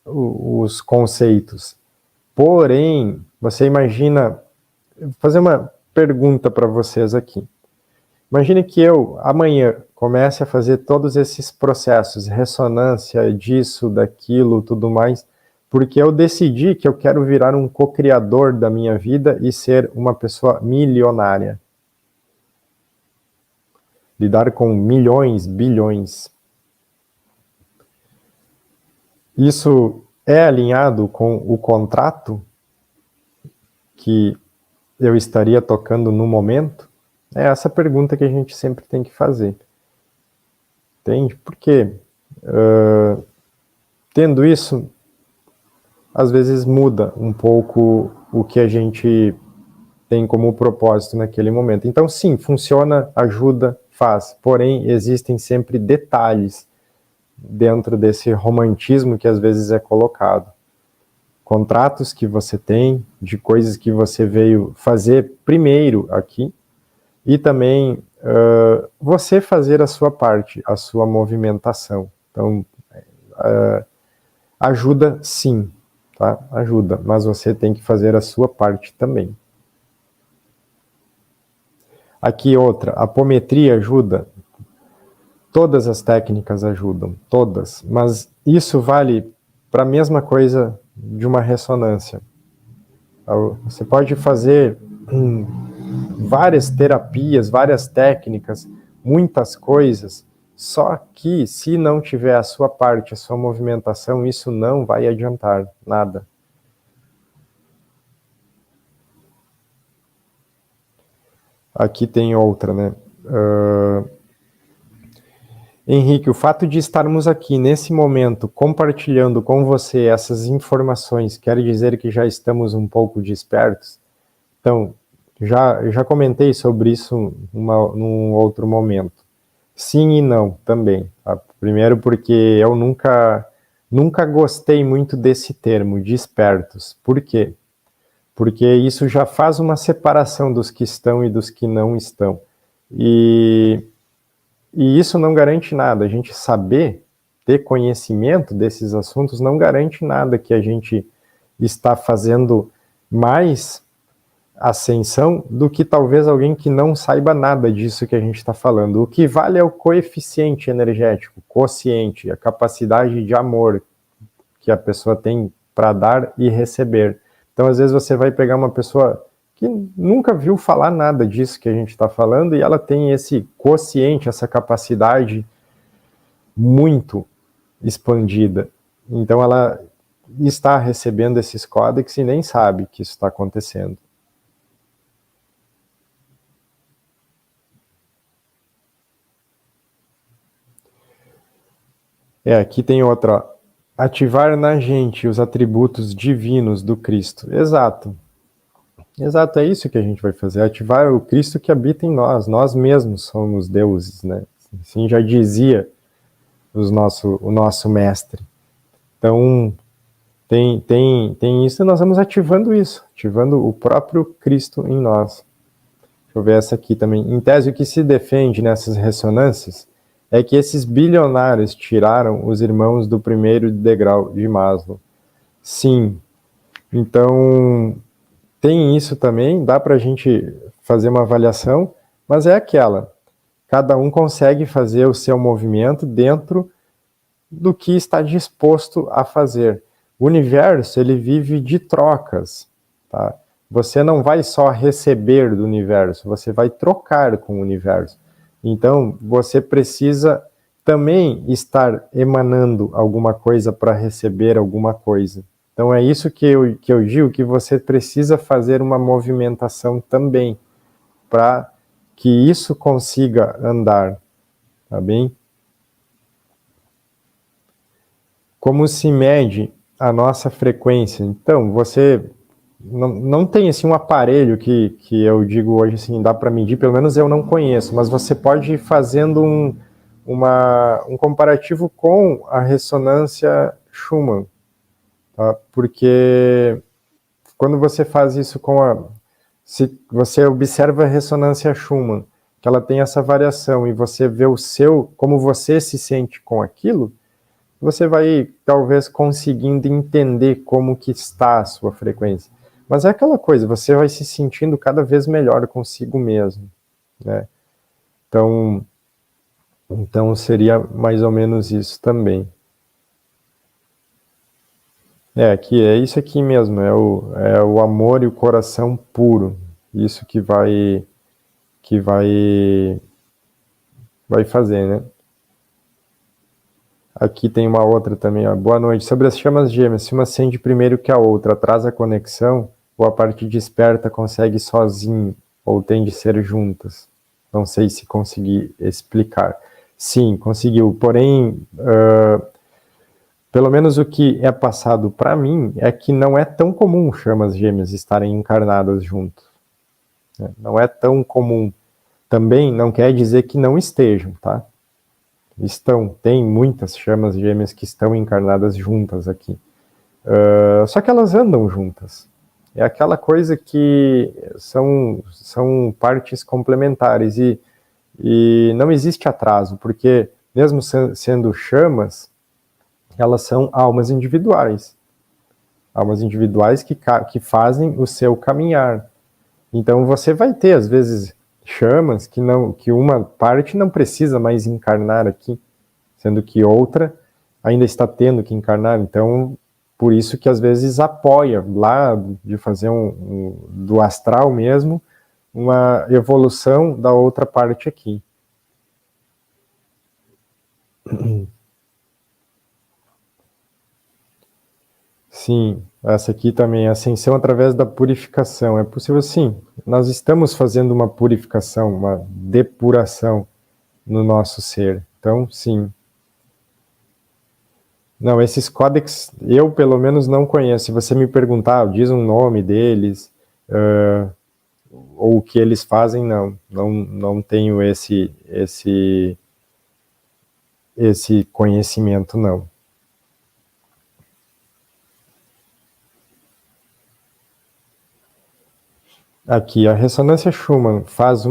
os conceitos. Porém, você imagina, vou fazer uma pergunta para vocês aqui. Imagine que eu, amanhã, comece a fazer todos esses processos, ressonância disso, daquilo, tudo mais, porque eu decidi que eu quero virar um co-criador da minha vida e ser uma pessoa milionária. Lidar com milhões, bilhões. Isso é alinhado com o contrato que eu estaria tocando no momento? É essa pergunta que a gente sempre tem que fazer. Entende? Porque tendo isso, às vezes muda um pouco o que a gente tem como propósito naquele momento. Então sim, funciona, ajuda, faz. Porém, existem sempre detalhes dentro desse romantismo que às vezes é colocado. Contratos que você tem, de coisas que você veio fazer primeiro aqui, e também você fazer a sua parte, a sua movimentação. Então, ajuda sim, tá? Ajuda, mas você tem que fazer a sua parte também. Aqui outra, a apometria ajuda? Todas as técnicas ajudam, todas, mas isso vale para a mesma coisa de uma ressonância. Você pode fazer várias terapias, várias técnicas, muitas coisas, só que se não tiver a sua parte, a sua movimentação, isso não vai adiantar nada. Aqui tem outra, né? Henrique, o fato de estarmos aqui nesse momento compartilhando com você essas informações quer dizer que já estamos um pouco despertos? Então, já comentei sobre isso num outro momento. Sim e não também. Tá? Primeiro porque eu nunca gostei muito desse termo, despertos. Por quê? Porque isso já faz uma separação dos que estão e dos que não estão. E isso não garante nada. A gente saber, ter conhecimento desses assuntos não garante nada que a gente está fazendo mais ascensão do que talvez alguém que não saiba nada disso que a gente está falando. O que vale é o coeficiente energético, quociente, a capacidade de amor que a pessoa tem para dar e receber. Então, às vezes, você vai pegar uma pessoa que nunca viu falar nada disso que a gente está falando e ela tem esse quociente, essa capacidade muito expandida. Então, ela está recebendo esses códex e nem sabe que isso está acontecendo. Aqui tem outra. Ativar na gente os atributos divinos do Cristo. Exato. Exato, é isso que a gente vai fazer. Ativar o Cristo que habita em nós. Nós mesmos somos deuses, né? Assim já dizia o nosso mestre. Então, tem isso e nós vamos ativando isso. Ativando o próprio Cristo em nós. Deixa eu ver essa aqui também. Em tese, o que se defende nessas ressonâncias é que esses bilionários tiraram os irmãos do primeiro degrau de Maslow. Sim. Então, tem isso também, dá para a gente fazer uma avaliação, mas é aquela. Cada um consegue fazer o seu movimento dentro do que está disposto a fazer. O universo, ele vive de trocas, tá? Você não vai só receber do universo, você vai trocar com o universo. Então, você precisa também estar emanando alguma coisa para receber alguma coisa. Então, é isso que eu digo, que você precisa fazer uma movimentação também, para que isso consiga andar, tá bem? Como se mede a nossa frequência? Então, você não tem assim um aparelho que eu digo hoje assim, dá para medir, pelo menos eu não conheço, mas você pode ir fazendo um comparativo com a ressonância Schumann, tá? Porque quando você faz isso se você observa a ressonância Schumann, que ela tem essa variação, e você vê como você se sente com aquilo, você vai talvez conseguindo entender como que está a sua frequência. Mas é aquela coisa, você vai se sentindo cada vez melhor consigo mesmo, né? Então seria mais ou menos isso também. Que é isso aqui mesmo, é o amor e o coração puro. Isso que vai fazer, né? Aqui tem uma outra também, ó. Boa noite. Sobre as chamas gêmeas, se uma acende primeiro que a outra, atrasa a conexão, ou a parte desperta consegue sozinho, ou tem de ser juntas? Não sei se consegui explicar. Sim, conseguiu. Porém, pelo menos o que é passado para mim é que não é tão comum chamas gêmeas estarem encarnadas juntas. Não é tão comum. Também não quer dizer que não estejam, tá? Tem muitas chamas gêmeas que estão encarnadas juntas aqui. Só que elas andam juntas. É aquela coisa que são partes complementares e não existe atraso, porque mesmo sendo chamas, elas são almas individuais. Almas individuais que fazem o seu caminhar. Então você vai ter, às vezes, chamas que uma parte não precisa mais encarnar aqui, sendo que outra ainda está tendo que encarnar. Então, por isso que às vezes apoia lá de fazer do astral mesmo, uma evolução da outra parte aqui. Sim, essa aqui também, ascensão através da purificação. É possível, sim. Nós estamos fazendo uma purificação, uma depuração no nosso ser. Então, sim. Não, esses códex eu pelo menos não conheço. Se você me perguntar, diz um nome deles, ou o que eles fazem, não tenho esse conhecimento, não. Aqui, a ressonância Schumann faz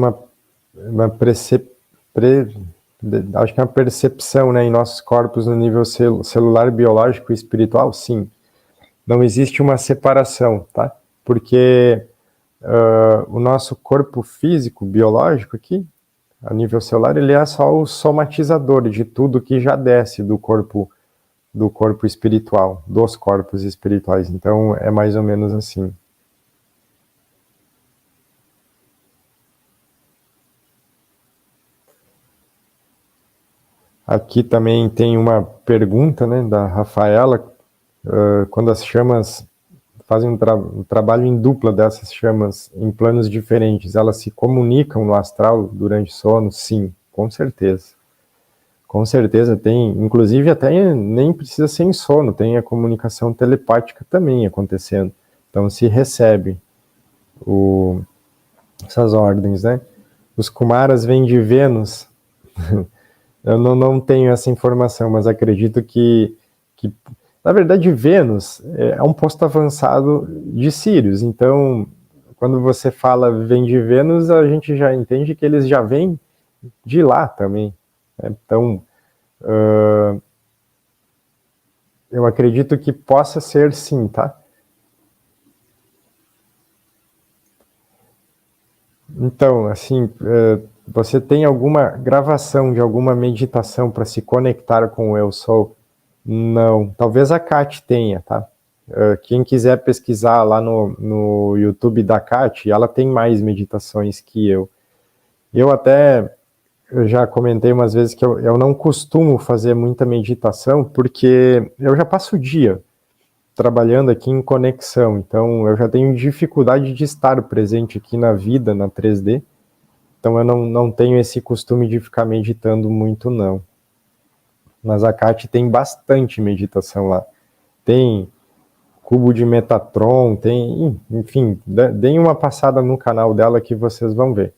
acho que é uma percepção, né, em nossos corpos no nível celular, biológico e espiritual, sim. Não existe uma separação, tá? Porque o nosso corpo físico, biológico aqui, a nível celular, ele é só o somatizador de tudo que já desce do corpo espiritual, dos corpos espirituais. Então, é mais ou menos assim. Aqui também tem uma pergunta, né, da Rafaela, quando as chamas fazem um trabalho em dupla dessas chamas em planos diferentes, elas se comunicam no astral durante sono? Sim, com certeza. Com certeza tem, inclusive até nem precisa ser em sono, tem a comunicação telepática também acontecendo. Então se recebe essas ordens, né? Os Kumaras vêm de Vênus. Eu não tenho essa informação, mas acredito que na verdade, Vênus é um posto avançado de Sírius. Então, quando você fala vem de Vênus, a gente já entende que eles já vêm de lá também. Então, eu acredito que possa ser sim, tá? Então, assim, você tem alguma gravação de alguma meditação para se conectar com o Eu Sou? Não. Talvez a Kat tenha, tá? Quem quiser pesquisar lá no YouTube da Kat, ela tem mais meditações que eu. Eu já comentei umas vezes que eu não costumo fazer muita meditação, porque eu já passo o dia trabalhando aqui em conexão, então eu já tenho dificuldade de estar presente aqui na vida, na 3D, então eu não tenho esse costume de ficar meditando muito, não. Mas a Kat tem bastante meditação lá. Tem cubo de Metatron, tem, enfim, deem uma passada no canal dela que vocês vão ver.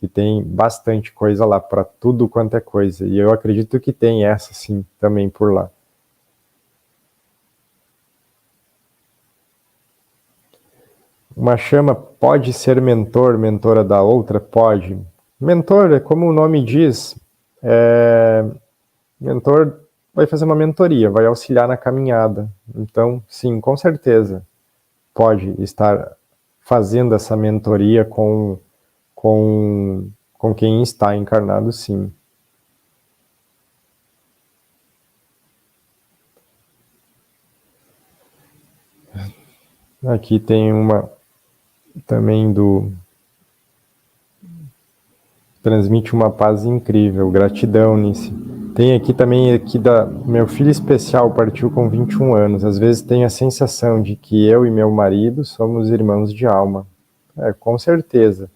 E tem bastante coisa lá, para tudo quanto é coisa. E eu acredito que tem essa, sim, também por lá. Uma chama pode ser mentor, mentora da outra? Pode. Mentor, como o nome diz, mentor vai fazer uma mentoria, vai auxiliar na caminhada. Então, sim, com certeza, pode estar fazendo essa mentoria com quem está encarnado, sim. Aqui tem uma também do transmite uma paz incrível, gratidão, Nice. Tem aqui também aqui da meu filho especial partiu com 21 anos. Às vezes tenho a sensação de que eu e meu marido somos irmãos de alma. Com certeza.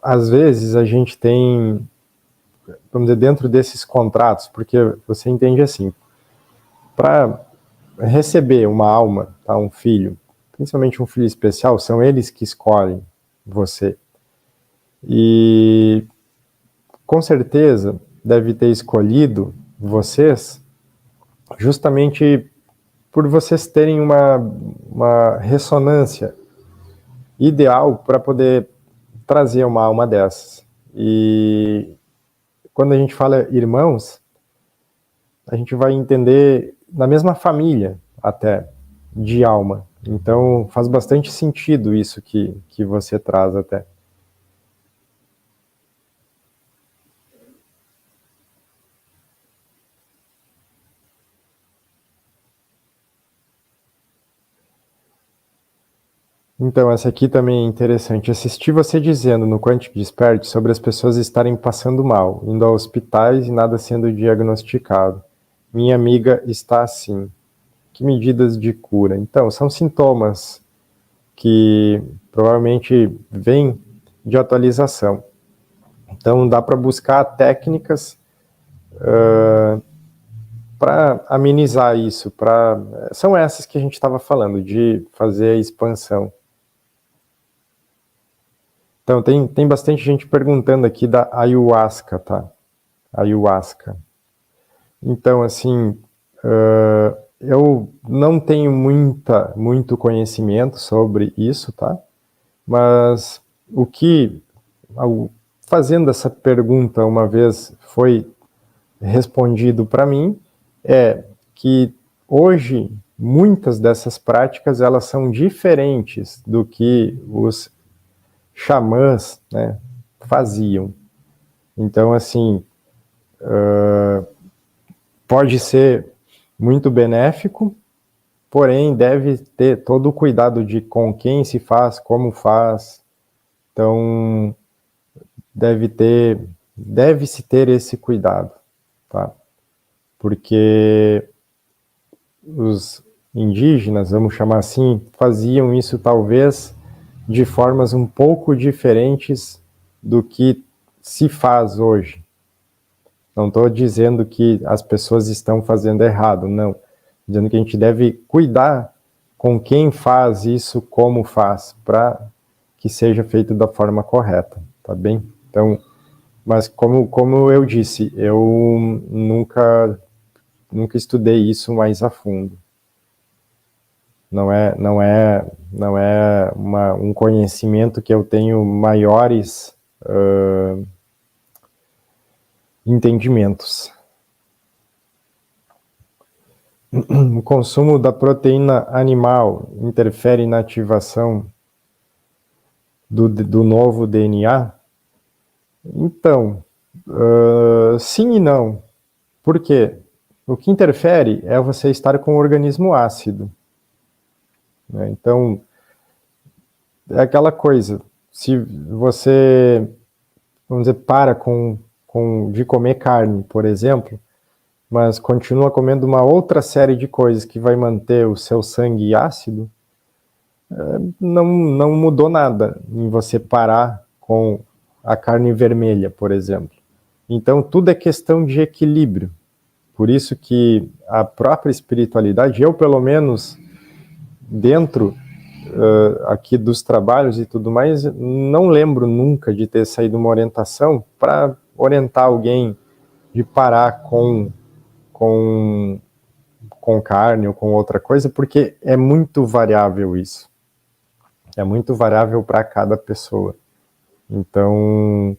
Às vezes a gente tem, vamos dizer, dentro desses contratos, porque você entende assim, para receber uma alma, tá, um filho, principalmente um filho especial, são eles que escolhem você. E com certeza deve ter escolhido vocês justamente por vocês terem uma ressonância ideal para poder trazer uma alma dessas. E quando a gente fala irmãos, a gente vai entender na mesma família até, de alma. Então faz bastante sentido isso que você traz até. Então, essa aqui também é interessante. Assisti você dizendo no Quantic Despert sobre as pessoas estarem passando mal, indo a hospitais e nada sendo diagnosticado. Minha amiga está assim. Que medidas de cura? Então, são sintomas que provavelmente vêm de atualização. Então, dá para buscar técnicas para amenizar isso. São essas que a gente estava falando, de fazer a expansão. Então, tem bastante gente perguntando aqui da ayahuasca, tá? Ayahuasca. Então, assim, eu não tenho muito conhecimento sobre isso, tá? Mas o que, fazendo essa pergunta uma vez, foi respondido para mim, é que hoje muitas dessas práticas elas são diferentes do que os xamãs, né, faziam. Então, assim, pode ser muito benéfico, porém deve ter todo o cuidado de com quem se faz, como faz. Então, deve-se ter esse cuidado, tá? Porque os indígenas, vamos chamar assim, faziam isso talvez de formas um pouco diferentes do que se faz hoje. Não estou dizendo que as pessoas estão fazendo errado, não. Dizendo que a gente deve cuidar com quem faz isso, como faz, para que seja feito da forma correta, tá bem? Então, mas como eu disse, eu nunca estudei isso mais a fundo. Não é um conhecimento que eu tenho maiores entendimentos. O consumo da proteína animal interfere na ativação? do novo DNA? Então, sim e não. Por quê? O que interfere é você estar com um organismo ácido, né? Então, é aquela coisa, se você, vamos dizer, para de comer carne, por exemplo, mas continua comendo uma outra série de coisas que vai manter o seu sangue ácido, não mudou nada em você parar com a carne vermelha, por exemplo. Então, tudo é questão de equilíbrio. Por isso que a própria espiritualidade, eu pelo menos, dentro aqui dos trabalhos e tudo mais, não lembro nunca de ter saído uma orientação para orientar alguém de parar com carne ou com outra coisa, porque é muito variável isso. É muito variável para cada pessoa. Então,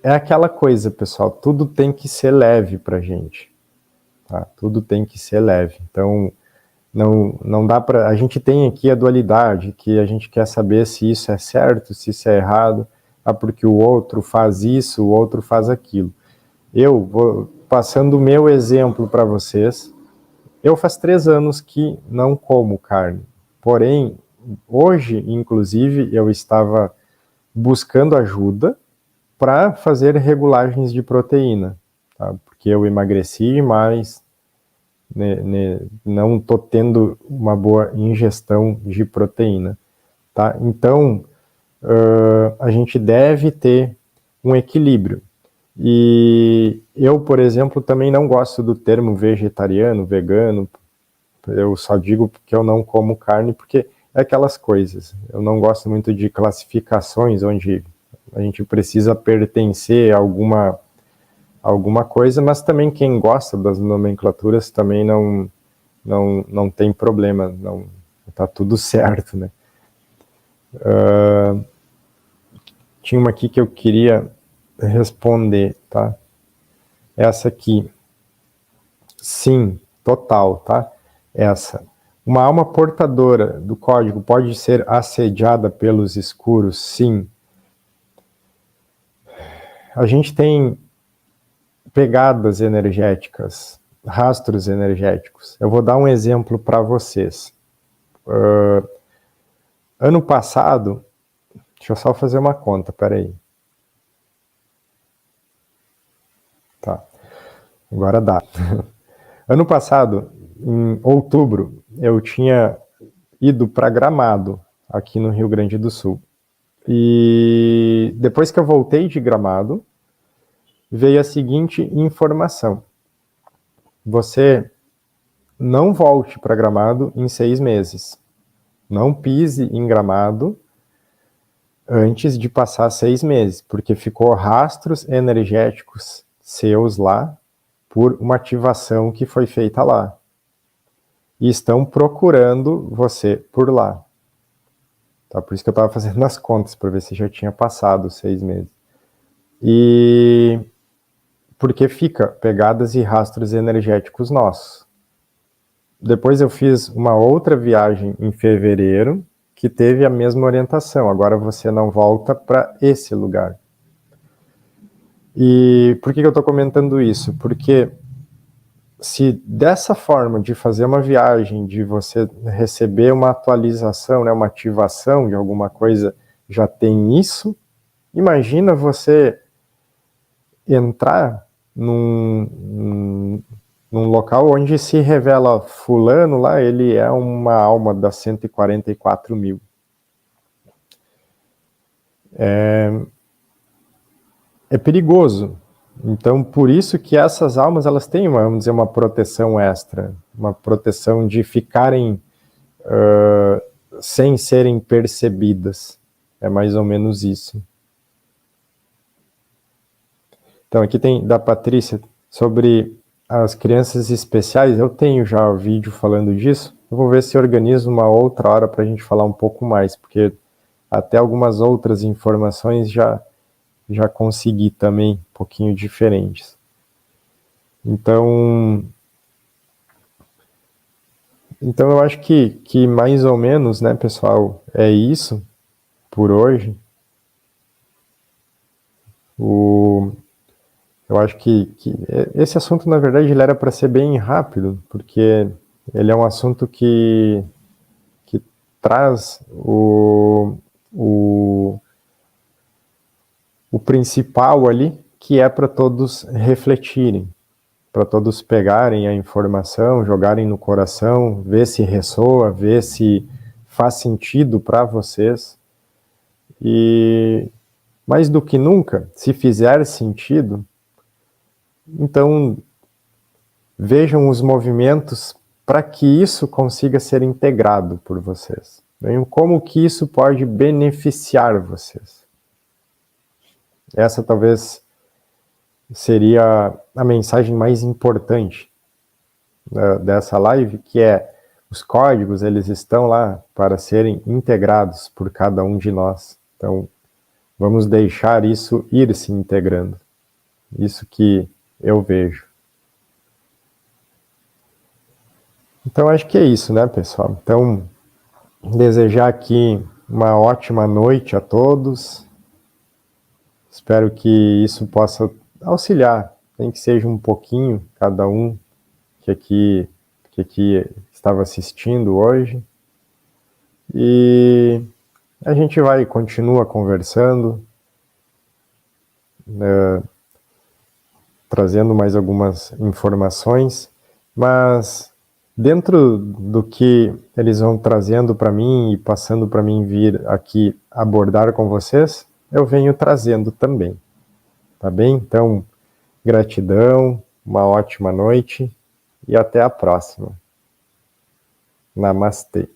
é aquela coisa, pessoal, tudo tem que ser leve pra gente. Tá? Tudo tem que ser leve. Então, não dá para. A gente tem aqui a dualidade, que a gente quer saber se isso é certo, se isso é errado, porque o outro faz isso, o outro faz aquilo. Eu vou passando o meu exemplo para vocês. Eu faz 3 anos que não como carne. Porém, hoje, inclusive, eu estava buscando ajuda para fazer regulagens de proteína, tá? Porque eu emagreci demais, não estou tendo uma boa ingestão de proteína, tá? Então, a gente deve ter um equilíbrio. E eu, por exemplo, também não gosto do termo vegetariano, vegano. Eu só digo que eu não como carne porque é aquelas coisas. Eu não gosto muito de classificações onde a gente precisa pertencer a alguma coisa, mas também quem gosta das nomenclaturas também não tem problema, não tá tudo certo, né? Tinha uma aqui que eu queria responder, tá? Essa aqui. Sim, total, tá? Essa. Uma alma portadora do código pode ser assediada pelos escuros? Sim. A gente tem pegadas energéticas, rastros energéticos. Eu vou dar um exemplo para vocês. Ano passado, deixa eu só fazer uma conta, peraí. Tá, agora dá. Ano passado, em outubro, eu tinha ido para Gramado, aqui no Rio Grande do Sul. E depois que eu voltei de Gramado, veio a seguinte informação: você não volte para Gramado em 6 meses. Não pise em Gramado antes de passar 6 meses, porque ficou rastros energéticos seus lá por uma ativação que foi feita lá. E estão procurando você por lá. Tá? Por isso que eu estava fazendo as contas, para ver se já tinha passado 6 meses. E porque fica pegadas e rastros energéticos nossos. Depois eu fiz uma outra viagem em fevereiro, que teve a mesma orientação. Agora você não volta para esse lugar. E por que eu estou comentando isso? Porque se dessa forma de fazer uma viagem, de você receber uma atualização, né, uma ativação de alguma coisa, já tem isso, imagina você entrar num local onde se revela fulano lá, ele é uma alma das 144 mil. É perigoso. Então, por isso que essas almas, elas têm, vamos dizer, uma proteção extra, uma proteção de ficarem sem serem percebidas. É mais ou menos isso. Então, aqui tem da Patrícia sobre as crianças especiais. Eu tenho já um vídeo falando disso. Eu vou ver se organizo uma outra hora para a gente falar um pouco mais, porque até algumas outras informações já consegui também, um pouquinho diferentes. Então, Então eu acho que mais ou menos, né, pessoal, é isso por hoje. Eu acho que esse assunto, na verdade, ele era para ser bem rápido, porque ele é um assunto que traz o principal ali, que é para todos refletirem, para todos pegarem a informação, jogarem no coração, ver se ressoa, ver se faz sentido para vocês. E mais do que nunca, se fizer sentido, então vejam os movimentos para que isso consiga ser integrado por vocês. Vejam como que isso pode beneficiar vocês. Essa talvez seria a mensagem mais importante dessa live, que é: os códigos, eles estão lá para serem integrados por cada um de nós. Então, vamos deixar isso ir se integrando. Isso que eu vejo. Então, acho que é isso, né, pessoal? Então, desejar aqui uma ótima noite a todos. Espero que isso possa auxiliar, nem que seja um pouquinho, cada um que aqui estava assistindo hoje. E a gente continua conversando, trazendo mais algumas informações, mas dentro do que eles vão trazendo para mim e passando para mim vir aqui abordar com vocês, eu venho trazendo também, tá bem? Então, gratidão, uma ótima noite e até a próxima. Namastê.